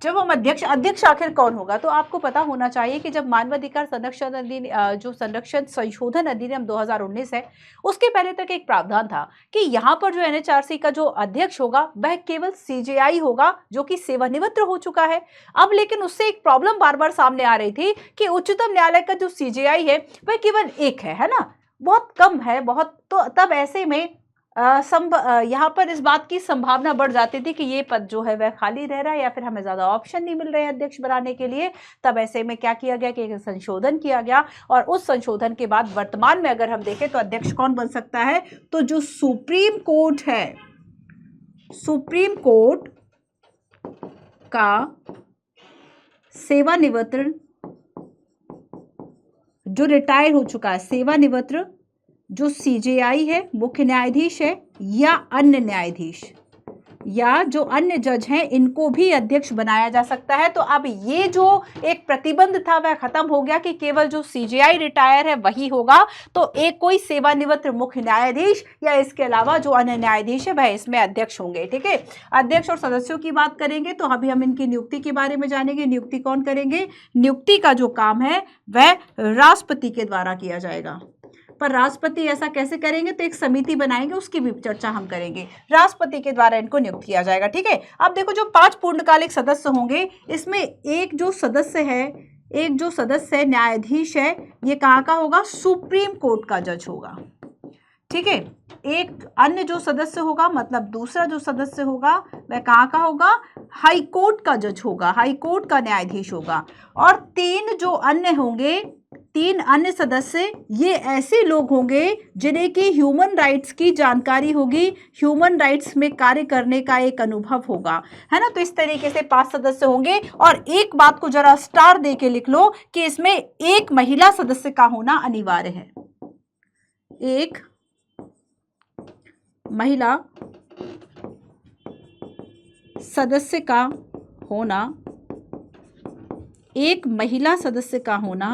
जब हम अध्यक्ष आखिर कौन होगा, तो आपको पता होना चाहिए कि जब मानवाधिकार संरक्षण संशोधन अधिनियम 2019 है, उसके पहले तक एक प्रावधान था कि यहाँ पर जो एनएचआरसी का जो अध्यक्ष होगा वह केवल सीजेआई होगा, जो कि सेवानिवृत्त हो चुका है। अब लेकिन उससे एक प्रॉब्लम बार बार सामने आ रही थी कि उच्चतम न्यायालय का जो सीजेआई है वह केवल एक है ना, बहुत कम है, बहुत। तो तब ऐसे में यहाँ पर इस बात की संभावना बढ़ जाती थी कि ये पद जो है वह खाली रह रहा है या फिर हमें ज्यादा ऑप्शन नहीं मिल रहे हैं अध्यक्ष बनाने के लिए। तब ऐसे में क्या किया गया कि एक संशोधन किया गया, और उस संशोधन के बाद वर्तमान में अगर हम देखें तो अध्यक्ष कौन बन सकता है, तो जो सुप्रीम कोर्ट है, सुप्रीम कोर्ट का सेवानिवृत्त जो रिटायर हो चुका है, सेवानिवृत्त जो सीजेआई है, मुख्य न्यायाधीश है, या अन्य न्यायाधीश या जो अन्य जज हैं, इनको भी अध्यक्ष बनाया जा सकता है। तो अब ये जो एक प्रतिबंध था वह खत्म हो गया कि केवल जो सीजेआई रिटायर है वही होगा। तो एक कोई सेवानिवृत्त मुख्य न्यायाधीश या इसके अलावा जो अन्य न्यायाधीश है वह इसमें अध्यक्ष होंगे। ठीक है, अध्यक्ष और सदस्यों की बात करेंगे तो अभी हम इनकी नियुक्ति के बारे में जानेंगे। नियुक्ति कौन करेंगे, नियुक्ति का जो काम है वह राष्ट्रपति के द्वारा किया जाएगा। पर राष्ट्रपति ऐसा कैसे करेंगे, तो एक समिति बनाएंगे, उसकी भी चर्चा हम करेंगे। राष्ट्रपति के द्वारा इनको नियुक्त किया जाएगा। ठीक है, अब देखो जो 5 पूर्णकालिक सदस्य होंगे, इसमें एक जो सदस्य है न्यायाधीश है, ये कहाँ का होगा, सुप्रीम कोर्ट का जज होगा। ठीक है, एक अन्य जो सदस्य होगा, मतलब दूसरा जो सदस्य होगा वह कहाँ का होगा, हाई कोर्ट का जज होगा, हाई कोर्ट का न्यायाधीश होगा। और 3 जो अन्य होंगे, 3 अन्य सदस्य, ये ऐसे लोग होंगे जिन्हें की ह्यूमन राइट्स की जानकारी होगी, ह्यूमन राइट्स में कार्य करने का एक अनुभव होगा, है ना। तो इस तरीके से 5 सदस्य होंगे। और एक बात को जरा स्टार दे के लिख लो कि इसमें एक महिला सदस्य का होना अनिवार्य है, एक महिला सदस्य का होना, एक महिला सदस्य का होना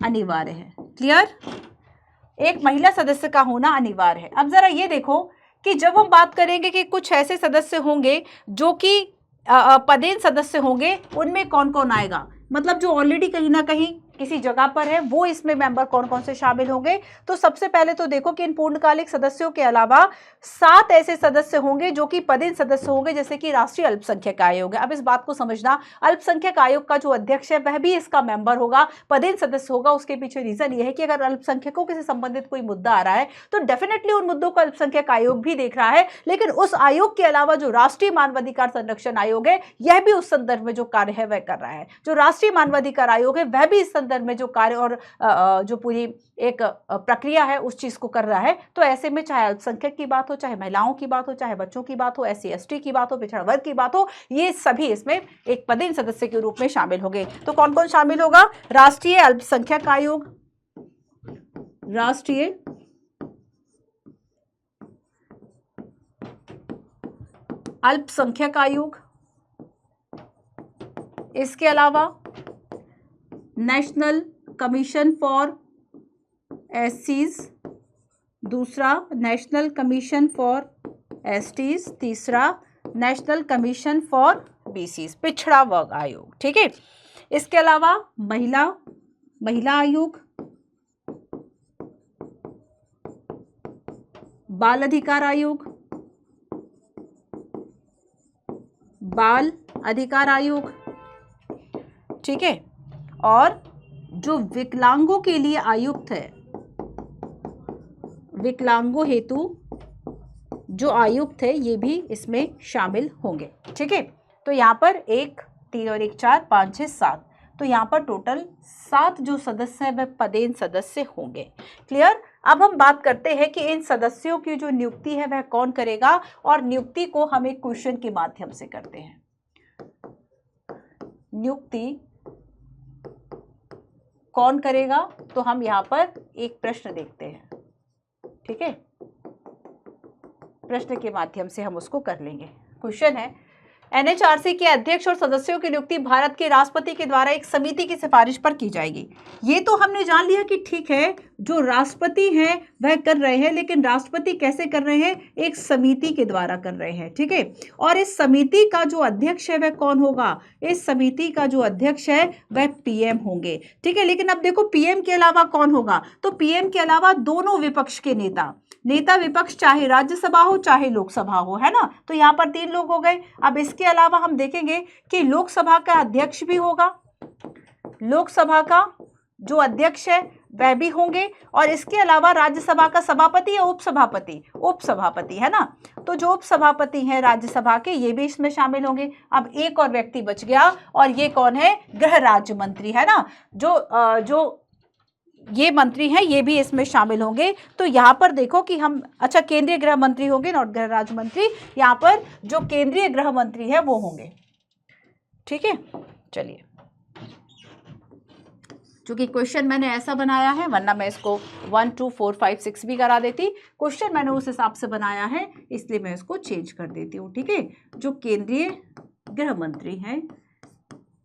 अनिवार्य है। क्लियर, एक महिला सदस्य का होना अनिवार्य है। अब जरा ये देखो कि जब हम बात करेंगे कि कुछ ऐसे सदस्य होंगे जो कि पदेन सदस्य होंगे, उनमें कौन कौन आएगा, मतलब जो ऑलरेडी कहीं ना कहीं किसी जगह पर है, वो इसमें मेंबर कौन कौन से शामिल होंगे। तो सबसे पहले तो देखो कि इन पूर्णकालिक सदस्यों के अलावा 7 ऐसे सदस्य होंगे जो कि पदेन सदस्य होंगे, जैसे कि राष्ट्रीय अल्पसंख्यक आयोग है। अब इस बात को समझना, अल्पसंख्यक आयोग का जो अध्यक्ष है वह भी इसका मेंबर होगा, पदेन सदस्य होगा। उसके पीछे रीजन ये है कि अगर अल्पसंख्यकों से संबंधित कोई मुद्दा आ रहा है तो डेफिनेटली उन मुद्दों को अल्पसंख्यक आयोग भी देख रहा है, लेकिन उस आयोग के अलावा जो राष्ट्रीय मानवाधिकार संरक्षण आयोग है, यह भी उस संदर्भ में जो कार्य है वह कर रहा है। जो राष्ट्रीय मानवाधिकार आयोग है वह भी इस संदर्भ में जो कार्य और जो पूरी एक प्रक्रिया है उस चीज को कर रहा है। तो ऐसे में चाहे अल्पसंख्यक की बात हो, चाहे महिलाओं की बात हो, चाहे बच्चों की बात हो, SC ST की बात हो, पिछड़ा वर्ग की बात हो, ये सभी इसमें एक पदेन सदस्य के रूप में शामिल होंगे। तो कौन कौन शामिल होगा, राष्ट्रीय अल्पसंख्यक आयोग, राष्ट्रीय अल्पसंख्यक आयोग, इसके अलावा नेशनल कमीशन फॉर SCs, दूसरा नेशनल कमीशन फॉर STs, तीसरा नेशनल कमीशन फॉर ओबीसी, पिछड़ा वर्ग आयोग, ठीक है। इसके अलावा महिला आयोग, बाल अधिकार आयोग, बाल अधिकार आयोग, ठीक है। और जो विकलांगों के लिए आयुक्त है, विकलांगों हेतु जो आयुक्त है ये भी इसमें शामिल होंगे, ठीक है। तो यहाँ पर 1 3 और 1 4 5 6 7, तो यहाँ पर टोटल 7 जो सदस्य है वह पदेन सदस्य होंगे। क्लियर। अब हम बात करते हैं कि इन सदस्यों की जो नियुक्ति है वह कौन करेगा, और नियुक्ति को हम एक क्वेश्चन के माध्यम से करते हैं। नियुक्ति कौन करेगा, तो हम यहाँ पर एक प्रश्न देखते हैं, ठीक है। प्रश्न के माध्यम से हम उसको कर लेंगे। क्वेश्चन है, एनएचआरसी के अध्यक्ष और सदस्यों की नियुक्ति भारत के राष्ट्रपति के द्वारा एक समिति की सिफारिश पर की जाएगी। ये तो हमने जान लिया कि ठीक है, जो राष्ट्रपति हैं वह कर रहे हैं, लेकिन राष्ट्रपति कैसे कर रहे हैं, एक समिति के द्वारा कर रहे हैं, ठीक है। और इस समिति का जो अध्यक्ष है वह कौन होगा, इस समिति का जो अध्यक्ष है वह पीएम होंगे, ठीक है। लेकिन अब देखो पीएम के अलावा कौन होगा, तो पीएम के अलावा दोनों विपक्ष के नेता विपक्ष, चाहे राज्यसभा हो चाहे लोकसभा हो, है ना। तो यहाँ पर 3 लोग हो गए। अब इसके अलावा हम देखेंगे कि लोकसभा का अध्यक्ष भी होगा, लोकसभा का जो अध्यक्ष है वह भी होंगे, और इसके अलावा राज्यसभा का सभापति या उपसभापति, है ना। तो जो उपसभापति हैं राज्यसभा के, ये भी इसमें शामिल होंगे। अब एक और व्यक्ति बच गया, और ये कौन है, गृह राज्य मंत्री, है ना। जो ये मंत्री हैं ये भी इसमें शामिल होंगे। तो यहाँ पर देखो कि हम, अच्छा केंद्रीय गृह मंत्री होंगे, नॉट गृह राज्य मंत्री, यहाँ पर जो केंद्रीय गृह मंत्री है वो होंगे, ठीक है। चलिए, चूंकि क्वेश्चन मैंने ऐसा बनाया है, वरना मैं इसको 1 2 4 5 6 भी करा देती, क्वेश्चन मैंने उस हिसाब से बनाया है, इसलिए मैं इसको चेंज कर देती हूँ, ठीक है। जो केंद्रीय गृह मंत्री हैं,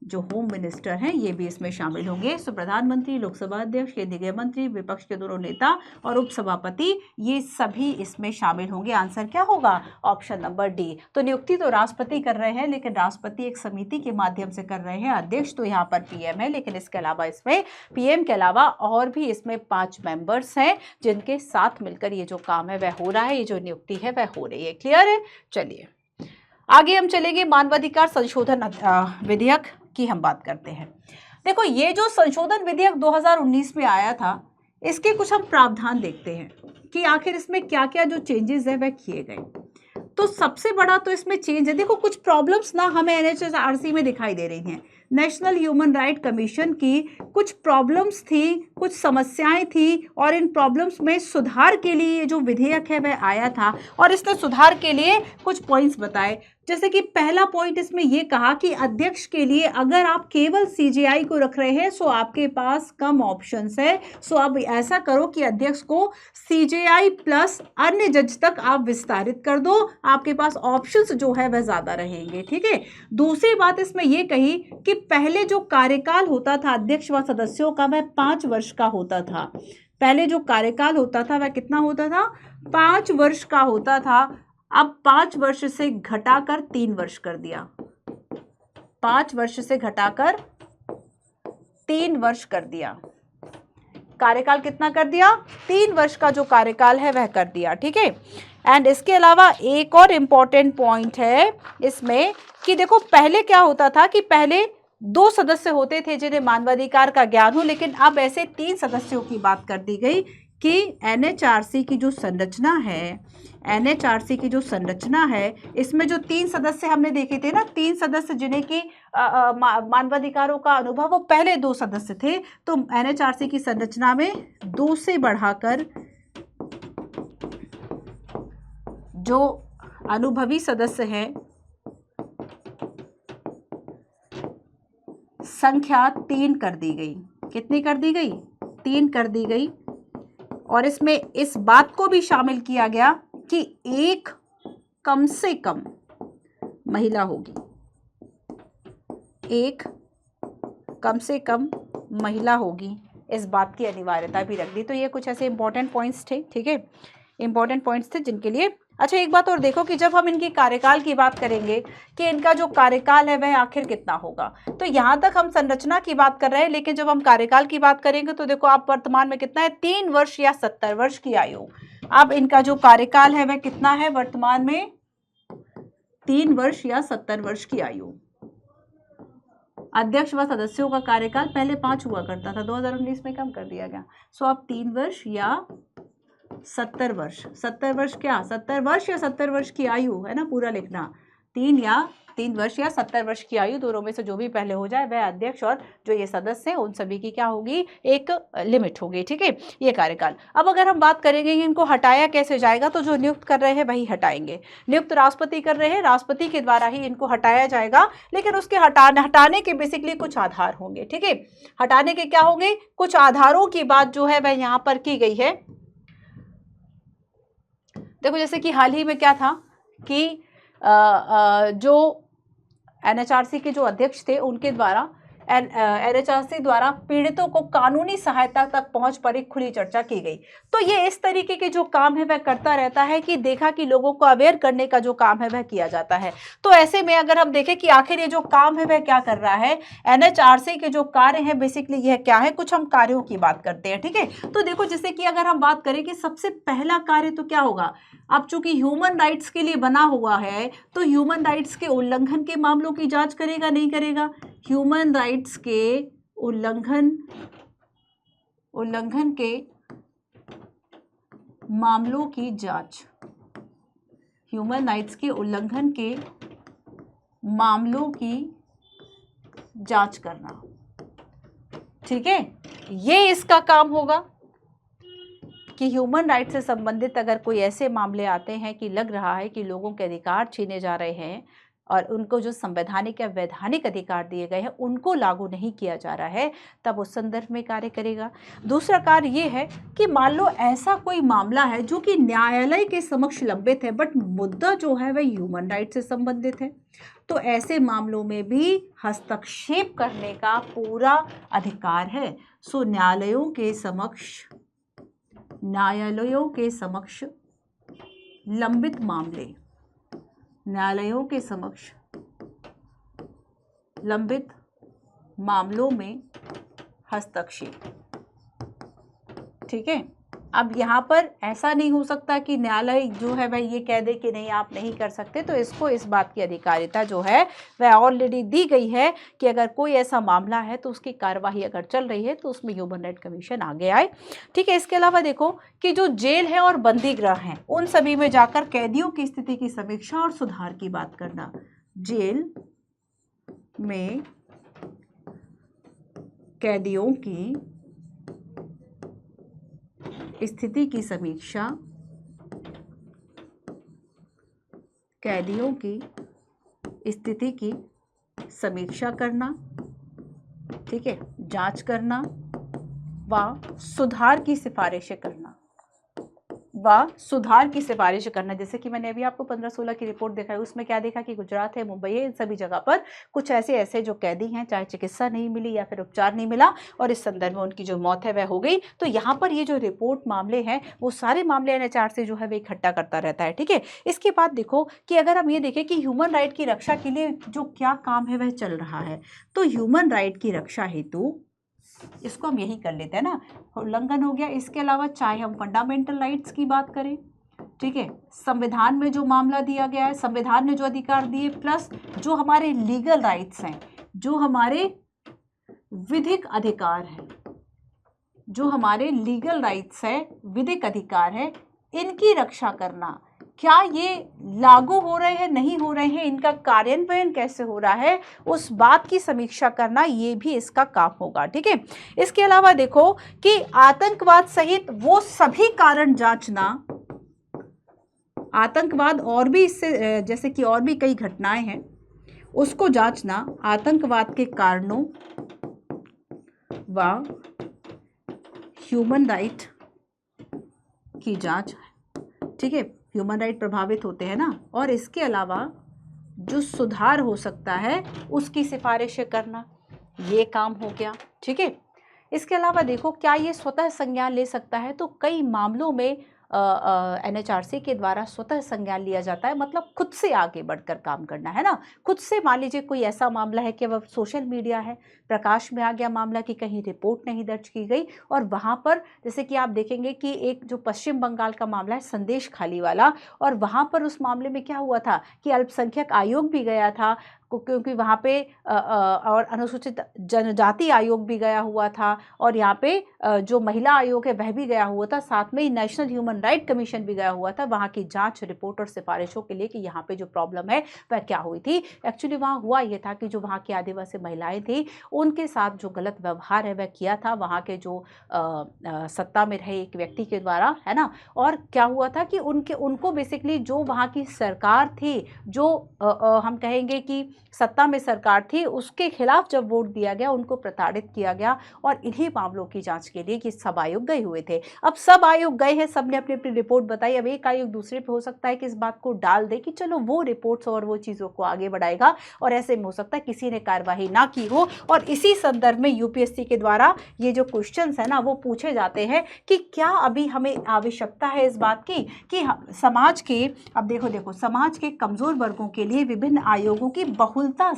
जो होम मिनिस्टर हैं, ये भी इसमें शामिल होंगे। सो प्रधानमंत्री, लोकसभा अध्यक्ष, केंद्रीय गृह मंत्री, विपक्ष के दोनों नेता और उपसभापति, ये सभी इसमें शामिल होंगे। आंसर क्या होगा, ऑप्शन नंबर डी। तो नियुक्ति तो राष्ट्रपति कर रहे हैं, लेकिन राष्ट्रपति एक समिति के माध्यम से कर रहे हैं। अध्यक्ष तो यहाँ पर पीएम है, लेकिन इसके अलावा इसमें पीएम के अलावा और भी इसमें 5 मेंबर्स हैं, जिनके साथ मिलकर ये जो काम है वह हो रहा है, ये जो नियुक्ति है वह हो रही है। क्लियर है। चलिए आगे हम चलेंगे, मानवाधिकार संशोधन विधेयक की हम बात करते हैं। देखो, ये जो संशोधन विधेयक 2019 में आया था, इसके कुछ हम प्रावधान देखते हैं कि आखिर इसमें क्या क्या जो चेंजेस है वह किए गए। तो सबसे बड़ा तो इसमें चेंज है, देखो कुछ प्रॉब्लम्स ना हमें एनएचआरसी में दिखाई दे रही हैं। नेशनल ह्यूमन राइट कमीशन की कुछ प्रॉब्लम्स थी, कुछ समस्याएं थी, और इन प्रॉब्लम्स में सुधार के लिए ये जो विधेयक है वह आया था, और इसने सुधार के लिए कुछ पॉइंट्स बताए। जैसे कि पहला पॉइंट इसमें यह कहा कि अध्यक्ष के लिए अगर आप केवल सीजेआई को रख रहे हैं सो आपके पास कम ऑप्शंस है, सो अब ऐसा करो कि अध्यक्ष को सीजेआई प्लस अन्य जज तक आप विस्तारित कर दो, आपके पास ऑप्शंस जो है वह ज्यादा रहेंगे, ठीक है। दूसरी बात इसमें यह कही कि पहले जो कार्यकाल होता था अध्यक्ष व सदस्यों का वह 5 वर्ष का होता था। पहले जो कार्यकाल होता था वह कितना होता था, 5 वर्ष का होता था। अब 5 वर्ष से घटाकर 3 वर्ष कर दिया, 5 वर्ष से घटाकर 3 वर्ष कर दिया। कार्यकाल कितना कर दिया, 3 वर्ष का जो कार्यकाल है वह कर दिया, ठीक है। एंड इसके अलावा एक और इम्पॉर्टेंट पॉइंट है इसमें कि देखो पहले क्या होता था कि पहले 2 सदस्य होते थे जिन्हें मानवाधिकार का ज्ञान हो, लेकिन अब ऐसे 3 सदस्यों की बात कर दी गई कि एनएचआरसी की जो संरचना है, एनएचआरसी की जो संरचना है, इसमें जो 3 सदस्य हमने देखे थे ना, 3 सदस्य जिन्हें की मानवाधिकारों का अनुभव, वो पहले 2 सदस्य थे। तो एनएचआरसी की संरचना में 2 से बढ़ाकर जो अनुभवी सदस्य हैं संख्या 3 कर दी गई। कितनी कर दी गई, 3 कर दी गई। और इसमें इस बात को भी शामिल किया गया कि एक कम से कम महिला होगी, एक कम से कम महिला होगी, इस बात की अनिवार्यता भी रख दी। तो ये कुछ ऐसे इंपॉर्टेंट पॉइंट्स थे, ठीक है, इंपॉर्टेंट पॉइंट्स थे जिनके लिए अच्छा, एक बात और देखो कि जब हम इनकी कार्यकाल की बात करेंगे कि इनका जो कार्यकाल है वह आखिर कितना होगा, तो यहाँ तक हम संरचना की बात कर रहे हैं, लेकिन जब हम कार्यकाल की बात करेंगे तो देखो आप वर्तमान में कितना है, 3 वर्ष या 70 वर्ष की आयु। अब इनका जो कार्यकाल है वह कितना है वर्तमान में, 3 वर्ष या 70 वर्ष की आयु। अध्यक्ष व सदस्यों का कार्यकाल पहले 5 हुआ करता था, 2019 में कम कर दिया गया। सो अब 3 वर्ष या 70 वर्ष, 70 वर्ष क्या, 70 वर्ष या 70 वर्ष की आयु है ना, पूरा लिखना, 3 वर्ष या 70 वर्ष की आयु, दोनों में से जो भी पहले हो जाए वह अध्यक्ष और जो ये सदस्य हैं उन सभी की क्या होगी, एक लिमिट होगी, ठीक है, ये कार्यकाल। अब अगर हम बात करेंगे कि इनको हटाया कैसे जाएगा, तो जो नियुक्त कर रहे हैं वही हटाएंगे। नियुक्त राष्ट्रपति कर रहे हैं, राष्ट्रपति के द्वारा ही इनको हटाया जाएगा, लेकिन उसके हटाने के बेसिकली कुछ आधार होंगे, ठीक है। हटाने के क्या होंगे, कुछ आधारों की बात जो है वह यहाँ पर की गई है। देखो जैसे कि हाल ही में क्या था कि जो एनएचआरसी के जो अध्यक्ष थे उनके द्वारा एनएचआरसी द्वारा पीड़ितों को कानूनी सहायता तक पहुंच पर एक खुली चर्चा की गई। तो ये इस तरीके के जो काम है वह करता रहता है कि देखा कि लोगों को अवेयर करने का जो काम है वह किया जाता है। तो ऐसे में अगर हम देखें कि आखिर ये जो काम है वह क्या कर रहा है, एनएचआरसी के जो कार्य है बेसिकली यह क्या है, कुछ हम कार्यों की बात करते हैं, ठीक है। तो देखो जैसे कि अगर हम बात करें कि सबसे पहला कार्य तो क्या होगा, अब चूंकि ह्यूमन राइट्स के लिए बना हुआ है तो ह्यूमन राइट्स के उल्लंघन के मामलों की जांच करेगा, नहीं करेगा, ह्यूमन राइट्स के उल्लंघन के मामलों की जांच, ह्यूमन राइट्स के उल्लंघन के मामलों की जांच करना, ठीक है, ये इसका काम होगा कि ह्यूमन राइट से संबंधित अगर कोई ऐसे मामले आते हैं कि लग रहा है कि लोगों के अधिकार छीने जा रहे हैं और उनको जो संवैधानिक या वैधानिक अधिकार दिए गए हैं उनको लागू नहीं किया जा रहा है, तब उस संदर्भ में कार्य करेगा। दूसरा कार्य ये है कि मान लो ऐसा कोई मामला है जो कि न्यायालय के समक्ष लंबित है बट मुद्दा जो है वह ह्यूमन राइट से संबंधित है, तो ऐसे मामलों में भी हस्तक्षेप करने का पूरा अधिकार है। सो न्यायालयों के समक्ष लंबित मामले, न्यायालयों के समक्ष लंबित मामलों में हस्तक्षेप, ठीक है। अब यहाँ पर ऐसा नहीं हो सकता कि न्यायालय जो है वह ये कह दे कि नहीं आप नहीं कर सकते, तो इसको इस बात की अधिकारिता जो है वह ऑलरेडी दी गई है कि अगर कोई ऐसा मामला है तो उसकी कार्यवाही अगर चल रही है तो उसमें ह्यूमन राइट कमीशन आगे आए, ठीक है। इसके अलावा देखो कि जो जेल है और बंदी गृह हैं उन सभी में जाकर कैदियों की स्थिति की समीक्षा और सुधार की बात करना, जेल में कैदियों की स्थिति की समीक्षा, कैदियों की स्थिति की समीक्षा करना, ठीक है, जांच करना व सुधार की सिफारिशें करना, जैसे कि मैंने अभी आपको 15-16 की रिपोर्ट दिखाई, उसमें क्या देखा कि गुजरात है, मुंबई है, इन सभी जगह पर कुछ ऐसे जो कैदी हैं चाहे चिकित्सा नहीं मिली या फिर उपचार नहीं मिला और इस संदर्भ में उनकी जो मौत है वह हो गई। तो यहाँ पर ये जो रिपोर्ट मामले हैं वो सारे मामले एनएचआरसी जो है वो इकट्ठा करता रहता है, ठीक है। इसके बाद देखो कि अगर हम ये देखें कि ह्यूमन राइट की रक्षा के लिए जो क्या काम है वह चल रहा है, तो ह्यूमन राइट की रक्षा हेतु इसको हम यही कर लेते हैं ना, उल्लंघन हो गया। इसके अलावा चाहे हम फंडामेंटल राइट्स की बात करें, ठीक है, संविधान में जो मामला दिया गया है, संविधान ने जो अधिकार दिए, प्लस जो हमारे लीगल राइट्स हैं, जो हमारे विधिक अधिकार हैं, जो हमारे लीगल राइट्स है, विधिक अधिकार है, इनकी रक्षा करना, क्या ये लागू हो रहे हैं नहीं हो रहे हैं, इनका कार्यान्वयन कैसे हो रहा है, उस बात की समीक्षा करना, ये भी इसका काम होगा, ठीक है। इसके अलावा देखो कि आतंकवाद सहित वो सभी कारण जांचना, आतंकवाद और भी इससे जैसे कि और भी कई घटनाएं हैं उसको जांचना, आतंकवाद के कारणों व ह्यूमन राइट की जांच, ठीक है, ह्यूमन राइट प्रभावित होते हैं ना, और इसके अलावा जो सुधार हो सकता है उसकी सिफारिशें करना, ये काम हो गया, ठीक है। इसके अलावा देखो क्या ये स्वतः संज्ञान ले सकता है, तो कई मामलों में NHRC के द्वारा स्वतः संज्ञान लिया जाता है, मतलब खुद से आगे बढ़कर काम करना है ना। खुद से मान लीजिए कोई ऐसा मामला है कि वह सोशल मीडिया है, प्रकाश में आ गया मामला कि कहीं रिपोर्ट नहीं दर्ज की गई, और वहाँ पर जैसे कि आप देखेंगे कि एक जो पश्चिम बंगाल का मामला है संदेश खाली वाला, और वहाँ पर उस मामले में क्या हुआ था कि अल्पसंख्यक आयोग भी गया था, क्योंकि वहाँ पे और अनुसूचित जनजाति आयोग भी गया हुआ था, और यहाँ पे जो महिला आयोग है वह भी गया हुआ था, साथ में ही नेशनल ह्यूमन राइट कमीशन भी गया हुआ था वहाँ की जांच रिपोर्ट और सिफारिशों के लिए कि यहाँ पे जो प्रॉब्लम है वह क्या हुई थी। एक्चुअली वहाँ हुआ ये था कि जो वहाँ की आदिवासी महिलाएं थी उनके साथ जो गलत व्यवहार है वह किया था वहाँ के जो सत्ता में रहे एक व्यक्ति के द्वारा, है ना। और क्या हुआ था कि उनको बेसिकली जो वहाँ की सरकार थी, जो हम कहेंगे कि सत्ता में सरकार थी, उसके खिलाफ जब वोट दिया गया उनको प्रताड़ित किया गया, और इन्हीं मामलों की जांच के लिए कि सब आयोग गए हुए थे। अब सब आयोग गए हैं, सब ने अपनी अपनी रिपोर्ट बताई। अब एक आयोग दूसरे पे हो सकता है कि इस बात को डाल दे कि चलो वो रिपोर्ट्स और वो चीज़ों को आगे बढ़ाएगा, और ऐसे में हो सकता है किसी ने कार्यवाही ना की हो, और इसी संदर्भ में यूपीएससी के द्वारा ये जो क्वेश्चंस है ना वो पूछे जाते हैं कि क्या अभी हमें आवश्यकता है इस बात की कि समाज के, अब देखो समाज के कमजोर वर्गों के लिए विभिन्न आयोगों की बहुलता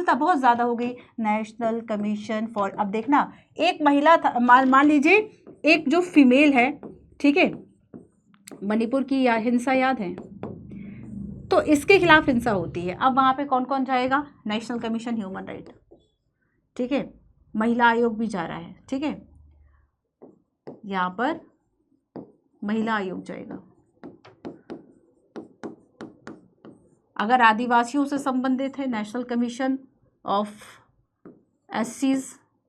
बहुत ज़्यादा हो गई। नेशनल कमीशन फॉर, अब देखना एक महिला था, मान लीजिए एक जो फीमेल है, ठीक है, मणिपुर की हिंसा याद है, तो इसके खिलाफ हिंसा होती है। अब वहाँ पे कौन कौन जाएगा? नेशनल कमीशन ह्यूमन राइट, ठीक है, महिला आयोग भी जा रहा है, ठीक है, यहाँ पर महिला आयोग जाएगा। अगर आदिवासियों से संबंधित है नेशनल कमीशन ऑफ SCs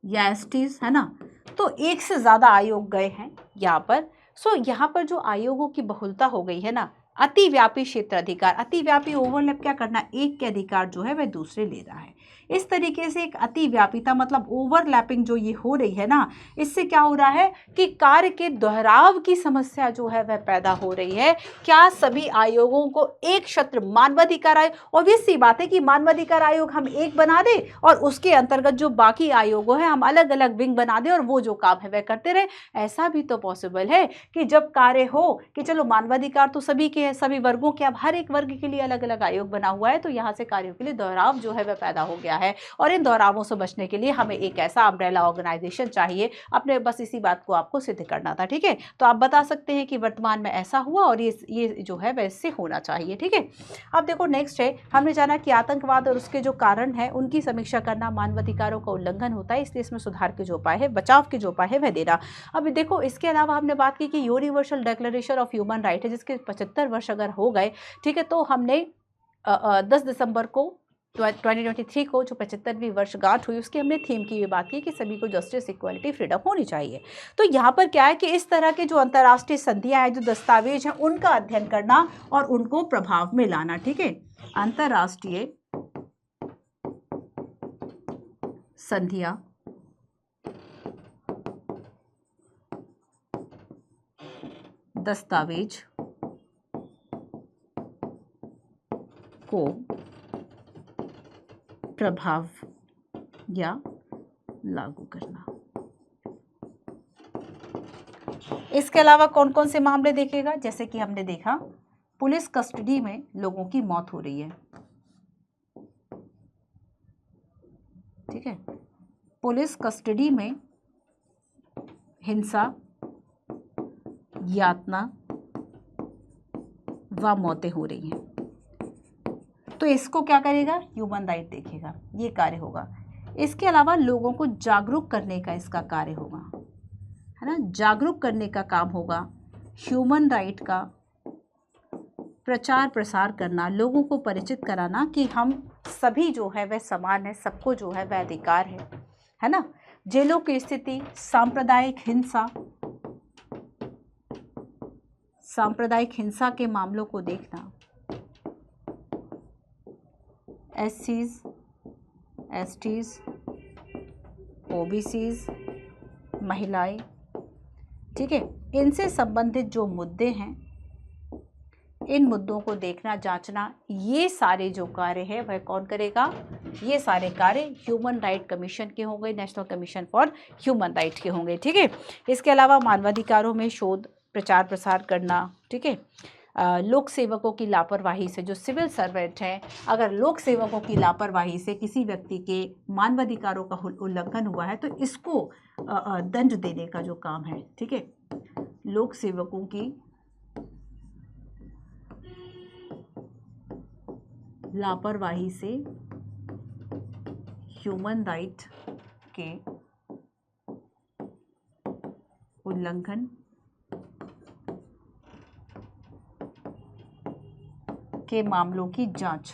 या STs, है ना, तो एक से ज़्यादा आयोग गए हैं यहाँ पर। सो यहाँ पर जो आयोगों की बहुलता हो गई है ना, अतिव्यापी क्षेत्र अधिकार, अतिव्यापी ओवरलैप क्या करना, एक के अधिकार जो है वह दूसरे ले रहा है। इस तरीके से एक अतिव्यापिता मतलब ओवरलैपिंग जो ये हो रही है ना, इससे क्या हो रहा है कि कार्य के दोहराव की समस्या जो है वह पैदा हो रही है। क्या सभी आयोगों को एक छत्र मानवाधिकार आयोग, ऑब्वियस सी बात है कि मानवाधिकार आयोग हम एक बना दें और उसके अंतर्गत जो बाकी आयोगों हैं हम अलग अलग विंग बना दें और वो जो काम है वह करते रहे। ऐसा भी तो पॉसिबल है कि जब कार्य हो कि चलो मानवाधिकार तो सभी के हैं, सभी वर्गों के, अब हर एक वर्ग के लिए अलग अलग आयोग बना हुआ है, तो यहाँ से कार्यों के लिए दोहराव जो है वह पैदा हो गया है। और इन दोहरावों से बचने के लिए हमें एक ऐसा अम्ब्रेला ऑर्गेनाइजेशन चाहिए। अपने बस इसी बात को आपको सिद्ध करना था, ठीक है। तो आप बता सकते हैं कि वर्तमान में ऐसा हुआ और ये जो है वैसे होना चाहिए, ठीक है। अब देखो नेक्स्ट है, हमने जाना कि आतंकवाद और उसके जो कारण है उनकी समीक्षा करना मानवाधिकारों का उल्लंघन होता है, इसलिए इसमें सुधार के जो उपाय है, बचाव के जो उपाय है वह देना। अब देखो इसके अलावा हमने बात की कि universal declaration of human right है जिसके 75 वर्ष अगर हो गए, ठीक है, तो हमने 10 दिसंबर को 2023 को जो 75वीं वर्षगांठ हुई उसकी हमने थीम की ये बात की कि सभी को जस्टिस, इक्वालिटी, फ्रीडम होनी चाहिए। तो यहाँ पर क्या है कि इस तरह के जो अंतर्राष्ट्रीय संधियाँ हैं, जो दस्तावेज हैं, उनका अध्ययन करना और उनको प्रभाव में लाना, ठीक है। अंतर्राष्ट्रीय संधियाँ दस्तावेज को प्रभाव या लागू करना। इसके अलावा कौन कौन से मामले देखेगा, जैसे कि हमने देखा पुलिस कस्टडी में लोगों की मौत हो रही है, ठीक है, पुलिस कस्टडी में हिंसा, यातना व मौतें हो रही हैं, तो इसको क्या करेगा, ह्यूमन राइट देखेगा, ये कार्य होगा। इसके अलावा लोगों को जागरूक करने का इसका कार्य होगा, है ना, जागरूक करने का काम होगा, ह्यूमन राइट का प्रचार प्रसार करना, लोगों को परिचित कराना कि हम सभी जो है वह समान है, सबको जो है वह अधिकार है ना। जेलों की स्थिति, सांप्रदायिक हिंसा के मामलों को देखना, SCs, STs, OBCs, महिलाएं, ठीक है, इनसे संबंधित जो मुद्दे हैं इन मुद्दों को देखना, जांचना, ये सारे जो कार्य है वह कौन करेगा, ये सारे कार्य ह्यूमन राइट कमीशन के होंगे, national commission for human right के होंगे, ठीक है। इसके अलावा मानवाधिकारों में शोध, प्रचार प्रसार करना, ठीक है। लोक सेवकों की लापरवाही से, जो सिविल सर्वेंट हैं, अगर लोक सेवकों की लापरवाही से किसी व्यक्ति के मानवाधिकारों का उल्लंघन हुआ है तो इसको दंड देने का जो काम है, ठीक है, लोक सेवकों की लापरवाही से ह्यूमन राइट के उल्लंघन के मामलों की जांच,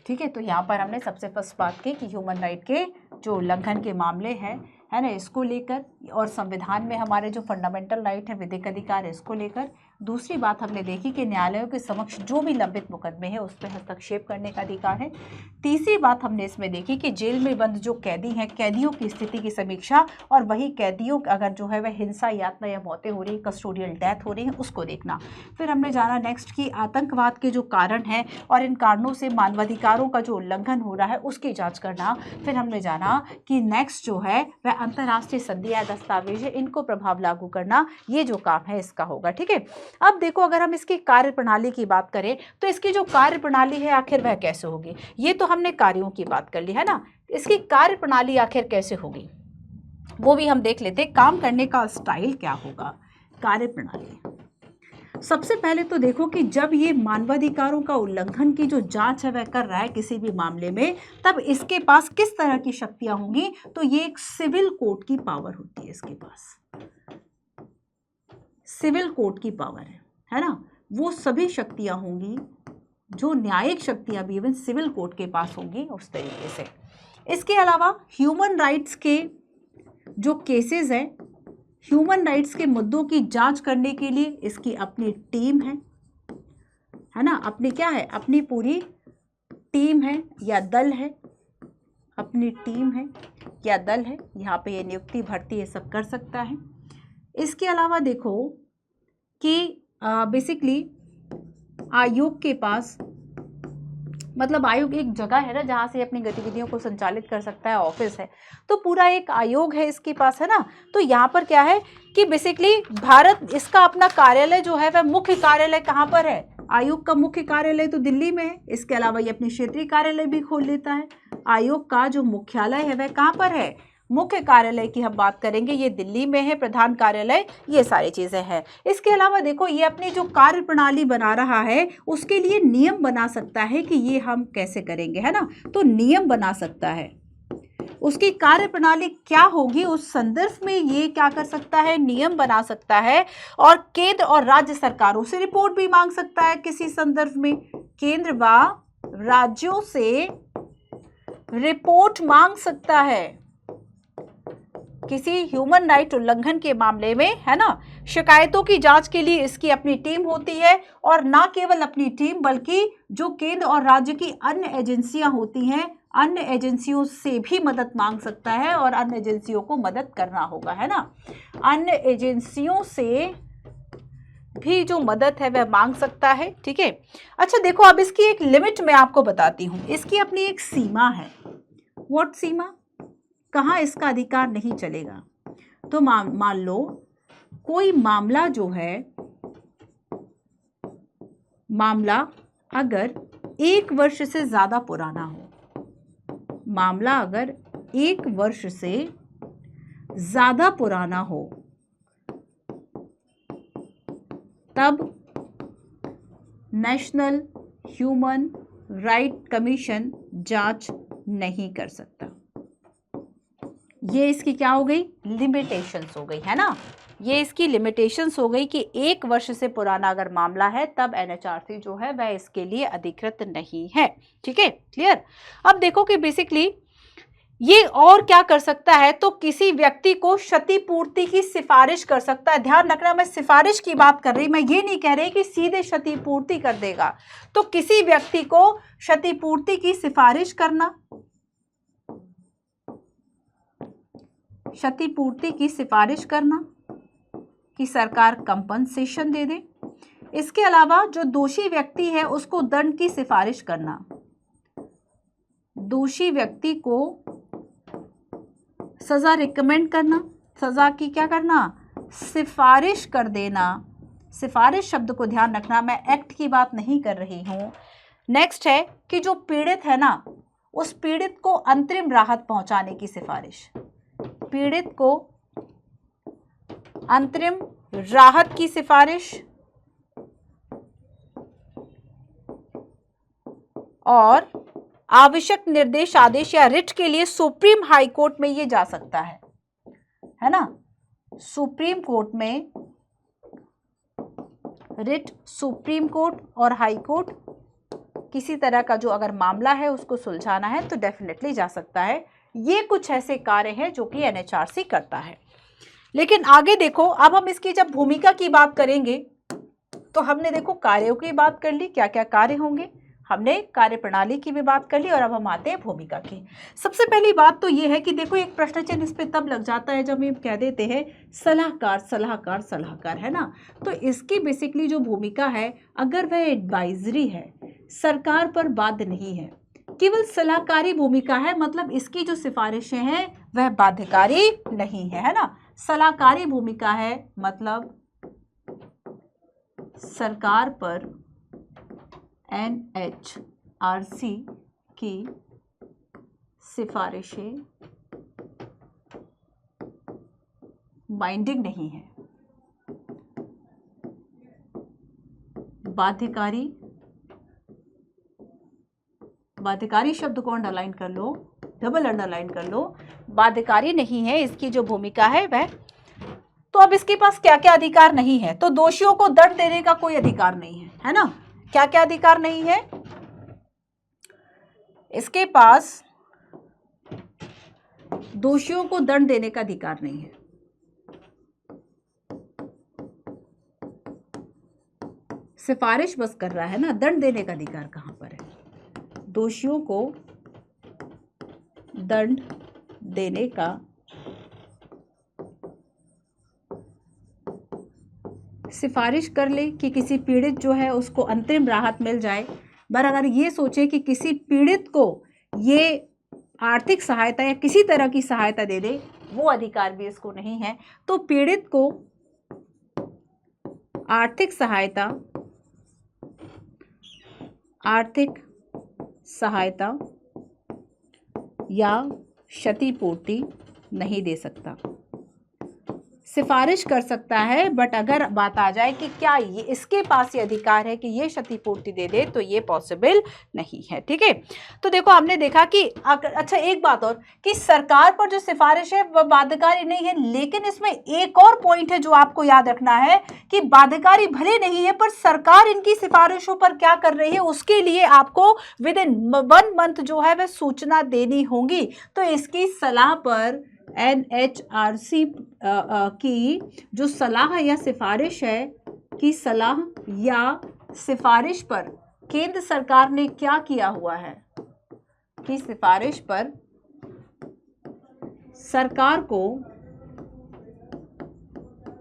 ठीक है। तो यहाँ पर हमने सबसे फर्स्ट बात की कि ह्यूमन राइट के जो उल्लंघन के मामले हैं, है ना, इसको लेकर, और संविधान में हमारे जो फंडामेंटल राइट है, विधिक अधिकार है, इसको लेकर। दूसरी बात हमने देखी कि न्यायालयों के समक्ष जो भी लंबित मुकदमे हैं उस पर हस्तक्षेप करने का अधिकार है। तीसरी बात हमने इसमें देखी कि जेल में बंद जो कैदी हैं, कैदियों की स्थिति की समीक्षा, और वही कैदियों अगर जो है वह हिंसा, यातना या मौतें हो रही, कस्टोडियल डेथ हो रही है, उसको देखना। फिर हमने जाना नेक्स्ट कि आतंकवाद के जो कारण हैं और इन कारणों से मानवाधिकारों का जो उल्लंघन हो रहा है उसकी जाँच करना। फिर हमने जाना कि नेक्स्ट जो है वह अंतर्राष्ट्रीय संधि या दस्तावेज है, इनको प्रभाव लागू करना, ये जो काम है इसका होगा, ठीक है। अब देखो, अगर हम इसकी कार्य प्रणाली की बात करें तो इसकी जो कार्य प्रणाली है आखिर वह कैसे होगी। ये तो हमने कार्यों की बात कर ली है ना, इसकी कार्य प्रणाली आखिर कैसे होगी वो भी हम देख लेते हैं। काम करने का स्टाइल क्या होगा, कार्य प्रणाली। सबसे पहले तो देखो कि जब ये मानवाधिकारों का उल्लंघन की जो जांच है वह कर रहा है किसी भी मामले में, तब इसके पास किस तरह की शक्तियां होंगी। तो ये एक सिविल कोर्ट की पावर होती है, इसके पास सिविल कोर्ट की पावर है ना। वो सभी शक्तियां होंगी जो न्यायिक शक्तियां भी इवन सिविल कोर्ट के पास होंगी उस तरीके से। इसके अलावा ह्यूमन राइट्स के जो केसेस हैं, ह्यूमन राइट्स के मुद्दों की जांच करने के लिए इसकी अपनी टीम है ना, अपनी क्या है, अपनी पूरी टीम है या दल है, अपनी टीम है या दल है। यहाँ पे ये नियुक्ति, भर्ती, ये सब कर सकता है। इसके अलावा देखो कि बेसिकली आयोग के पास, मतलब आयोग एक जगह है ना जहाँ से अपनी गतिविधियों को संचालित कर सकता है, ऑफिस है, तो पूरा एक आयोग है इसके पास, है ना। तो यहाँ पर क्या है कि बेसिकली भारत, इसका अपना कार्यालय जो है वह मुख्य कार्यालय कहाँ पर है, आयोग का मुख्य कार्यालय तो दिल्ली में है। इसके अलावा ये अपनी क्षेत्रीय कार्यालय भी खोल लेता है। आयोग का जो मुख्यालय है वह कहाँ पर है, मुख्य कार्यालय की हम बात करेंगे, ये दिल्ली में है, प्रधान कार्यालय, ये सारी चीज़ें हैं। इसके अलावा देखो ये अपनी जो कार्य प्रणाली बना रहा है उसके लिए नियम बना सकता है कि ये हम कैसे करेंगे, है ना। तो नियम बना सकता है, उसकी कार्य प्रणाली क्या होगी उस संदर्भ में ये क्या कर सकता है, नियम बना सकता है। और केंद्र और राज्य सरकारों से रिपोर्ट भी मांग सकता है किसी संदर्भ में, केंद्र व राज्यों से रिपोर्ट मांग सकता है किसी ह्यूमन राइट उल्लंघन के मामले में, है ना। शिकायतों की जांच के लिए इसकी अपनी टीम होती है, और ना केवल अपनी टीम बल्कि जो केंद्र और राज्य की अन्य एजेंसियां होती हैं, अन्य एजेंसियों से भी मदद मांग सकता है, और अन्य एजेंसियों को मदद करना होगा, है ना। अन्य एजेंसियों से भी जो मदद है वह मांग सकता है, ठीक है। अच्छा देखो, अब इसकी एक लिमिट मैं आपको बताती हूँ, इसकी अपनी एक सीमा है। व्हाट सीमा, कहाँ इसका अधिकार नहीं चलेगा। तो मान लो कोई मामला जो है, मामला अगर 1 वर्ष से ज्यादा पुराना हो, मामला अगर 1 वर्ष से ज्यादा पुराना हो, तब नेशनल ह्यूमन राइट कमीशन जांच नहीं कर सकता। ये इसकी क्या हो गई, लिमिटेशंस हो गई, है ना। ये इसकी लिमिटेशंस हो गई कि 1 वर्ष से पुराना अगर मामला है तब एनएचआरसी जो है वह इसके लिए अधिकृत नहीं है, ठीक है, क्लियर। अब देखो कि बेसिकली ये और क्या कर सकता है, तो किसी व्यक्ति को क्षतिपूर्ति की सिफारिश कर सकता है। ध्यान रखना, मैं सिफारिश की बात कर रही, मैं ये नहीं कह रही कि सीधे क्षतिपूर्ति कर देगा। तो किसी व्यक्ति को क्षतिपूर्ति की सिफारिश करना, क्षतिपूर्ति की सिफारिश करना कि सरकार कंपनसेशन दे दे। इसके अलावा जो दोषी व्यक्ति है उसको दंड की सिफारिश करना, दोषी व्यक्ति को सजा रिकमेंड करना, सजा की क्या करना, सिफारिश कर देना, सिफारिश शब्द को ध्यान रखना, मैं एक्ट की बात नहीं कर रही हूँ। नेक्स्ट है कि जो पीड़ित है ना, उस पीड़ित को अंतरिम राहत पहुंचाने की सिफारिश, पीड़ित को अंतरिम राहत की सिफारिश, और आवश्यक निर्देश आदेश या रिट के लिए सुप्रीम हाई कोर्ट में ये जा सकता है ना, सुप्रीम कोर्ट में रिट, सुप्रीम कोर्ट और हाई कोर्ट, किसी तरह का जो अगर मामला है उसको सुलझाना है तो डेफिनेटली जा सकता है। ये कुछ ऐसे कार्य हैं जो कि एनएचआरसी करता है। लेकिन आगे देखो, अब हम इसकी जब भूमिका की बात करेंगे तो हमने देखो कार्यों की बात कर ली, क्या क्या कार्य होंगे, हमने कार्य प्रणाली की भी बात कर ली, और अब हम आते हैं भूमिका की। सबसे पहली बात तो ये है कि देखो एक प्रश्न चिन्ह इस पे तब लग जाता है जब हम कह देते हैं सलाहकार सलाहकार सलाहकार, है ना। तो इसकी बेसिकली जो भूमिका है, अगर वह एडवाइजरी है, सरकार पर बाध्य नहीं है, केवल सलाहकारी भूमिका है, मतलब इसकी जो सिफारिशें हैं वह बाध्यकारी नहीं है ना। सलाहकारी भूमिका है, मतलब सरकार पर एनएचआरसी की सिफारिशें बाइंडिंग नहीं है, बाध्यकारी, बाध्यकारी शब्द को अंडरलाइन कर लो, डबल अंडरलाइन कर लो, बाध्यकारी नहीं है इसकी जो भूमिका है वह। तो अब इसके पास क्या क्या अधिकार नहीं है, तो दोषियों को दंड देने का कोई अधिकार नहीं है ना। क्या क्या अधिकार नहीं है इसके पास? दोषियों को दंड देने का अधिकार नहीं है, सिफारिश बस कर रहा है ना, दंड देने का अधिकार कहां पर है? दोषियों को दंड देने का सिफारिश कर ले कि किसी पीड़ित जो है उसको अंतरिम राहत मिल जाए, पर अगर ये सोचे कि किसी पीड़ित को ये आर्थिक सहायता या किसी तरह की सहायता दे दे, वो अधिकार भी इसको नहीं है। तो पीड़ित को आर्थिक सहायता, आर्थिक सहायता या क्षतिपूर्ति नहीं दे सकता, सिफारिश कर सकता है, बट अगर बात आ जाए कि क्या ये इसके पास ये अधिकार है कि ये क्षतिपूर्ति दे दे, तो ये पॉसिबल नहीं है। ठीक है, तो देखो हमने देखा कि अच्छा एक बात और कि सरकार पर जो सिफारिश है वह बाध्यकारी नहीं है, लेकिन इसमें एक और पॉइंट है जो आपको याद रखना है कि बाध्यकारी भले नहीं है, पर सरकार इनकी सिफारिशों पर क्या कर रही है उसके लिए आपको विद इन 1 मंथ जो है वह सूचना देनी होगी। तो इसकी सलाह पर एनएचआरसी की जो सलाह या सिफारिश है, कि सलाह या सिफारिश पर केंद्र सरकार ने क्या किया हुआ है, कि सिफारिश पर सरकार को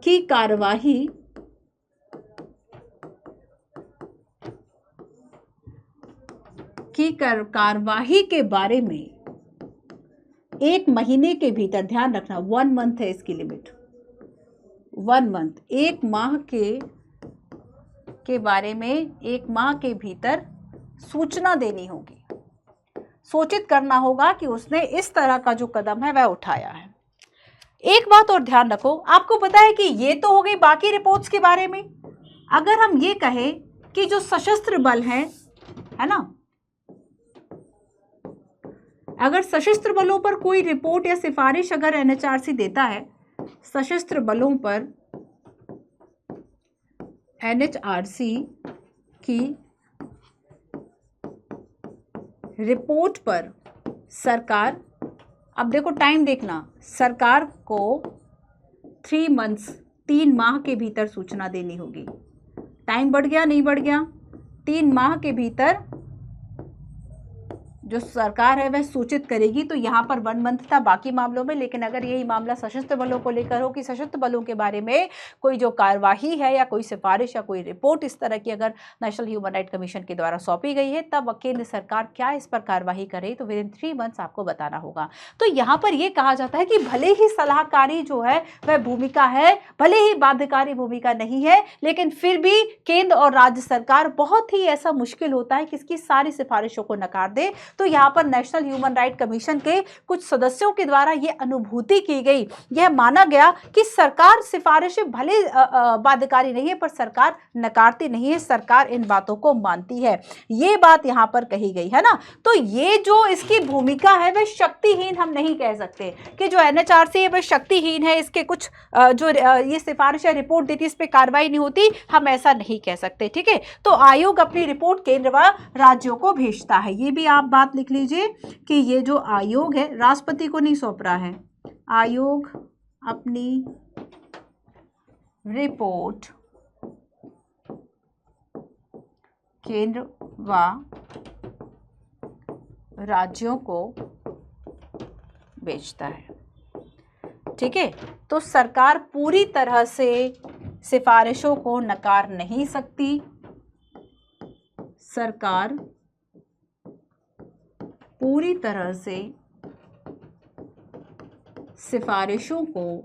की कार्यवाही के बारे में 1 महीने के भीतर, ध्यान रखना 1 मंथ है इसकी लिमिट, 1 मंथ, 1 माह के बारे में 1 माह के भीतर सूचना देनी होगी, सूचित करना होगा कि उसने इस तरह का जो कदम है वह उठाया है। एक बात और ध्यान रखो, आपको पता है कि ये तो हो गई बाकी रिपोर्ट्स के बारे में। अगर हम ये कहें कि जो सशस्त्र बल है ना, अगर सशस्त्र बलों पर कोई रिपोर्ट या सिफारिश अगर एनएचआरसी देता है, सशस्त्र बलों पर एनएचआरसी की रिपोर्ट पर सरकार, अब देखो टाइम देखना, सरकार को 3 मंथ्स 3 माह के भीतर सूचना देनी होगी। टाइम बढ़ गया नहीं बढ़ गया? 3 माह के भीतर जो सरकार है वह सूचित करेगी। तो यहाँ पर 1 मंथ था बाकी मामलों में, लेकिन अगर यही मामला सशस्त्र बलों को लेकर हो कि सशस्त्र बलों के बारे में कोई जो कार्यवाही है या कोई सिफारिश या कोई रिपोर्ट इस तरह की अगर नेशनल ह्यूमन राइट कमीशन के द्वारा सौंपी गई है, तब केंद्र सरकार क्या इस पर कार्यवाही करे, तो विद इन 3 मंथ्स आपको बताना होगा। तो यहाँ पर यह कहा जाता है कि भले ही सलाहकारी जो है वह भूमिका है, भले ही बाध्यकारी भूमिका नहीं है, लेकिन फिर भी केंद्र और राज्य सरकार बहुत ही ऐसा मुश्किल होता है कि इसकी सारी सिफारिशों को नकार दे। तो यहाँ पर नेशनल ह्यूमन राइट कमीशन के कुछ सदस्यों के द्वारा यह अनुभूति की गई, यह माना गया कि सरकार सिफारिशें भले बाध्यकारी नहीं है पर सरकार नकारती नहीं है, सरकार इन बातों को मानती है। ये बात यहाँ पर कही गई है ना। तो ये जो इसकी भूमिका है वह शक्तिहीन हम नहीं कह सकते कि जो एनएचआरसी है वह शक्तिहीन है, इसके कुछ जो ये सिफारिश या रिपोर्ट देती है इस पर कार्रवाई नहीं होती, हम ऐसा नहीं कह सकते। ठीक है, तो आयोग अपनी रिपोर्ट केंद्र व राज्यों को भेजता है। ये भी आप बात लिख लीजिए कि ये जो आयोग है राष्ट्रपति को नहीं सौंप रहा है, आयोग अपनी रिपोर्ट केंद्र व राज्यों को भेजता है। ठीक है, तो सरकार पूरी तरह से सिफारिशों को नकार नहीं सकती, सरकार पूरी तरह से सिफारिशों को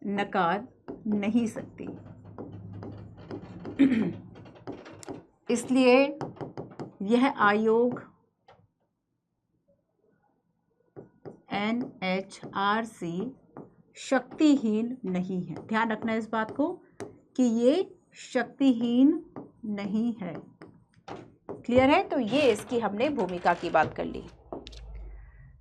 नकार नहीं सकती। इसलिए यह आयोग एनएचआरसी शक्तिहीन नहीं है। ध्यान रखना इस बात को कि ये शक्तिहीन नहीं है। क्लियर है? तो ये इसकी हमने भूमिका की बात कर ली।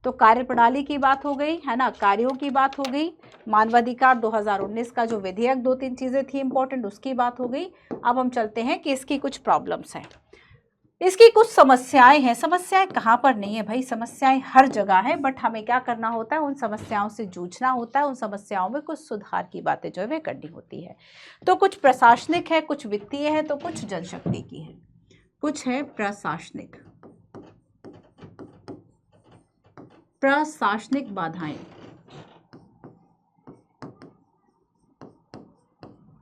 तो कार्यप्रणाली की बात हो गई है ना, कार्यों की बात हो गई, मानवाधिकार 2019 का जो विधेयक 2-3 चीजें थी इंपॉर्टेंट उसकी बात हो गई। अब हम चलते हैं कि इसकी कुछ प्रॉब्लम्स हैं, इसकी कुछ समस्याएं हैं। समस्याएं कहाँ पर नहीं है भाई, समस्याएं हर जगह है, बट हमें क्या करना होता है, उन समस्याओं से जूझना होता है, उन समस्याओं में कुछ सुधार की बातें जो है वे करनी होती है। तो कुछ प्रशासनिक है, कुछ वित्तीय है, तो कुछ जनशक्ति की है। कुछ है प्रशासनिक बाधाएं,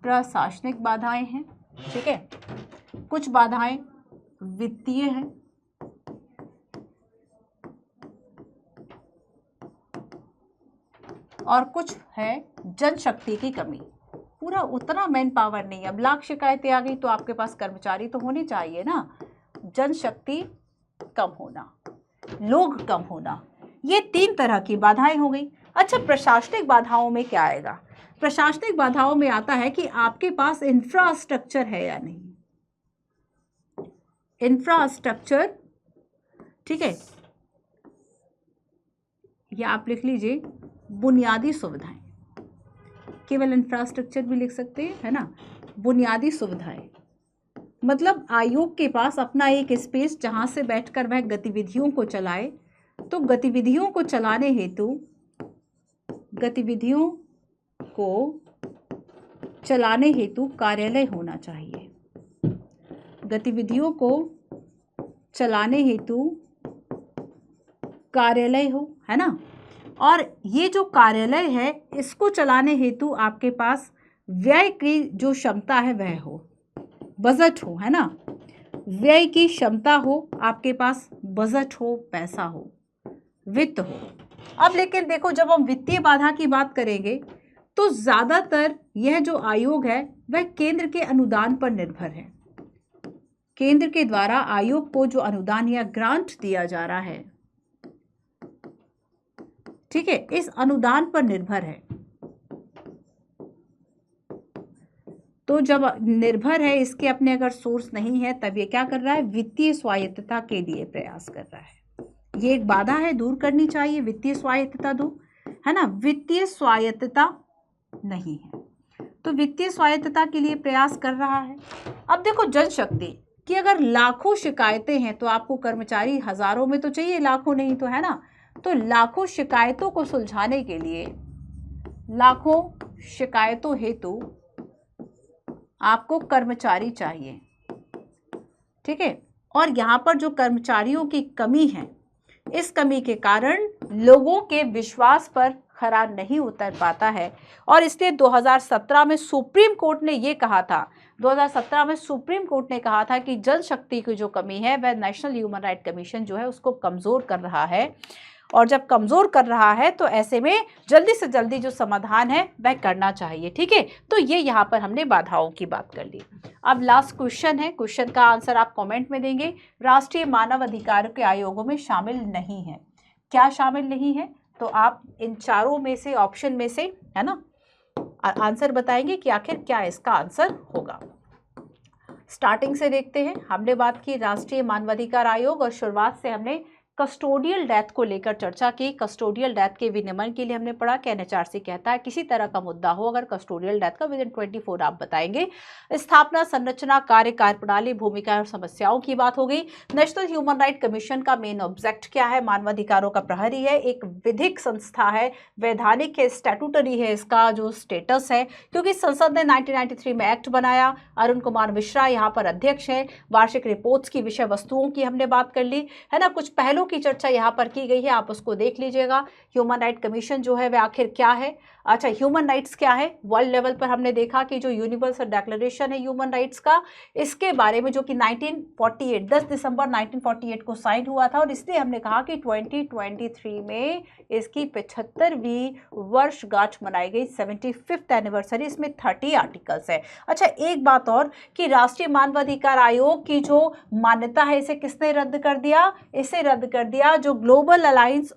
प्रशासनिक बाधाएं हैं। ठीक है, कुछ बाधाएं वित्तीय हैं, और कुछ है जनशक्ति की कमी। पूरा उतना मैन पावर नहीं है। अब लाख शिकायतें आ गई तो आपके पास कर्मचारी तो होने चाहिए ना। जनशक्ति कम होना, लोग कम होना, ये 3 तरह की बाधाएं हो गई। अच्छा, प्रशासनिक बाधाओं में क्या आएगा? प्रशासनिक बाधाओं में आता है कि आपके पास इंफ्रास्ट्रक्चर है या नहीं। इंफ्रास्ट्रक्चर, ठीक है, या आप लिख लीजिए बुनियादी सुविधाएं। केवल इंफ्रास्ट्रक्चर भी लिख सकते हैं, है ना। बुनियादी सुविधाएं मतलब आयोग के पास अपना एक स्पेस जहां से बैठकर वह गतिविधियों को चलाए। तो गतिविधियों को चलाने हेतु कार्यालय होना चाहिए। गतिविधियों को चलाने हेतु कार्यालय हो, है ना। और ये जो कार्यालय है इसको चलाने हेतु आपके पास व्यय की जो क्षमता है वह हो, बजट हो, है ना। व्यय की क्षमता हो, आपके पास बजट हो, पैसा हो, वित्त हो। अब लेकिन देखो, जब हम वित्तीय बाधा की बात करेंगे तो ज्यादातर यह जो आयोग है वह केंद्र के अनुदान पर निर्भर है। केंद्र के द्वारा आयोग को जो अनुदान या ग्रांट दिया जा रहा है, ठीक है, इस अनुदान पर निर्भर है। तो जब निर्भर है, इसके अपने अगर सोर्स नहीं है, तब ये क्या कर रहा है, वित्तीय स्वायत्तता के लिए प्रयास कर रहा है। ये एक बाधा है, दूर करनी चाहिए। वित्तीय स्वायत्तता दो, है ना। वित्तीय स्वायत्तता नहीं है तो वित्तीय स्वायत्तता के लिए प्रयास कर रहा है। अब देखो, जनशक्ति की अगर लाखों शिकायतें हैं तो आपको कर्मचारी हजारों में तो चाहिए, लाखों नहीं तो, है ना। तो लाखों शिकायतों को सुलझाने के लिए, लाखों शिकायतों हेतु आपको कर्मचारी चाहिए, ठीक है। और यहाँ पर जो कर्मचारियों की कमी है, इस कमी के कारण लोगों के विश्वास पर खरा नहीं उतर पाता है और इसलिए 2017 में सुप्रीम कोर्ट ने ये कहा था, 2017 में सुप्रीम कोर्ट ने कहा था कि जनशक्ति की जो कमी है वह नेशनल ह्यूमन राइट कमीशन जो है उसको कमजोर कर रहा है, और जब कमजोर कर रहा है तो ऐसे में जल्दी से जल्दी जो समाधान है वह करना चाहिए, ठीक है। तो ये यहाँ पर हमने बाधाओं की बात कर ली। अब लास्ट क्वेश्चन है, क्वेश्चन का आंसर आप कमेंट में देंगे। राष्ट्रीय मानव अधिकारों के आयोगों में शामिल नहीं है, क्या शामिल नहीं है? तो आप इन चारों में से, ऑप्शन में से, है ना, आंसर बताएंगे कि आखिर क्या इसका आंसर होगा। स्टार्टिंग से देखते हैं। हमने बात की राष्ट्रीय मानवाधिकार आयोग और शुरुआत से हमने कस्टोडियल डेथ को लेकर चर्चा की। कस्टोडियल डेथ के विनियमन के लिए हमने पढ़ा कि एनएचआरसी कहता है किसी तरह का मुद्दा हो, अगर कस्टोडियल डेथ का विदिन 24 आप बताएंगे। स्थापना, संरचना, कार्य, कार्यप्रणाली, भूमिका और समस्याओं की बात हो गई। नेशनल ह्यूमन राइट कमीशन का मेन ऑब्जेक्ट क्या है? मानवाधिकारों का प्रहरी है, एक विधिक संस्था है, वैधानिक है, स्टैट्यूटरी है इसका जो स्टेटस है, क्योंकि संसद ने 1993 में एक्ट बनाया। अरुण कुमार मिश्रा यहाँ पर अध्यक्ष है। वार्षिक रिपोर्ट्स की विषय वस्तुओं की हमने बात कर ली, है ना, कुछ पहलू की चर्चा यहाँ पर की गई है, आप उसको देख लीजिएगा। ह्यूमन राइट कमीशन जो है वह आखिर क्या है? अच्छा, ह्यूमन राइट्स क्या है? वर्ल्ड लेवल पर हमने देखा कि जो यूनिवर्सल डिक्लेरेशन है ह्यूमन राइट्स का, इसके बारे में जो कि 1948 10 दिसंबर 1948 को साइन हुआ था, और इसलिए हमने कहा कि 2023 में इसकी 75वीं वर्षगांठ मनाई गई, 75th एनिवर्सरी। इसमें 30 आर्टिकल्स है। अच्छा, एक बात और कि राष्ट्रीय मानवाधिकार आयोग की जो मान्यता है इसे किसने रद्द कर दिया? इसे रद्द कर दिया जो global alliance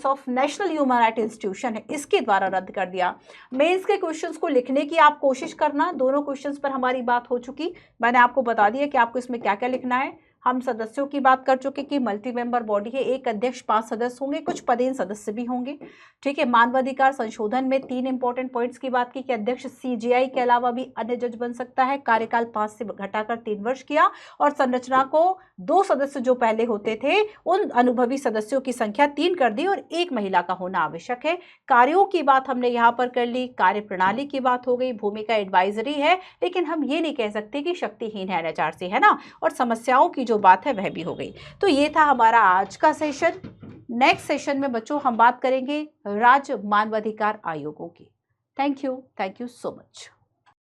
of national human right institution है, इसके द्वारा रद्द कर दिया। मेंस के क्वेश्चंस को लिखने की आप कोशिश करना। दोनों क्वेश्चंस पर हमारी बात हो चुकी, मैंने आपको बता दिया कि आपको इसमें क्या क्या लिखना है। हम सदस्यों की बात कर चुके कि मल्टी मेंबर बॉडी है, एक अध्यक्ष 5 सदस्य होंगे, कुछ पदेन सदस्य भी होंगे, ठीक है। मानवाधिकार संशोधन में 3 इंपॉर्टेंट पॉइंट्स की बात की कि अध्यक्ष सीजेआई के अलावा भी अन्य जज बन सकता है, कार्यकाल 5 से घटाकर 3 वर्ष किया, और संरचना को 2 सदस्य जो पहले होते थे उन अनुभवी सदस्यों की संख्या 3 कर दी और 1 महिला का होना आवश्यक है। कार्यों की बात हमने यहाँ पर कर ली, कार्य प्रणाली की बात हो गई, भूमिका एडवाइजरी है, लेकिन हम ये नहीं कह सकते कि शक्तिहीन है एनएचआरसी, है ना, और समस्याओं की जो बात है वह भी हो गई। तो ये था हमारा आज का सेशन। नेक्स्ट सेशन में बच्चों हम बात करेंगे राज्य मानवाधिकार आयोगों की। Thank you so much.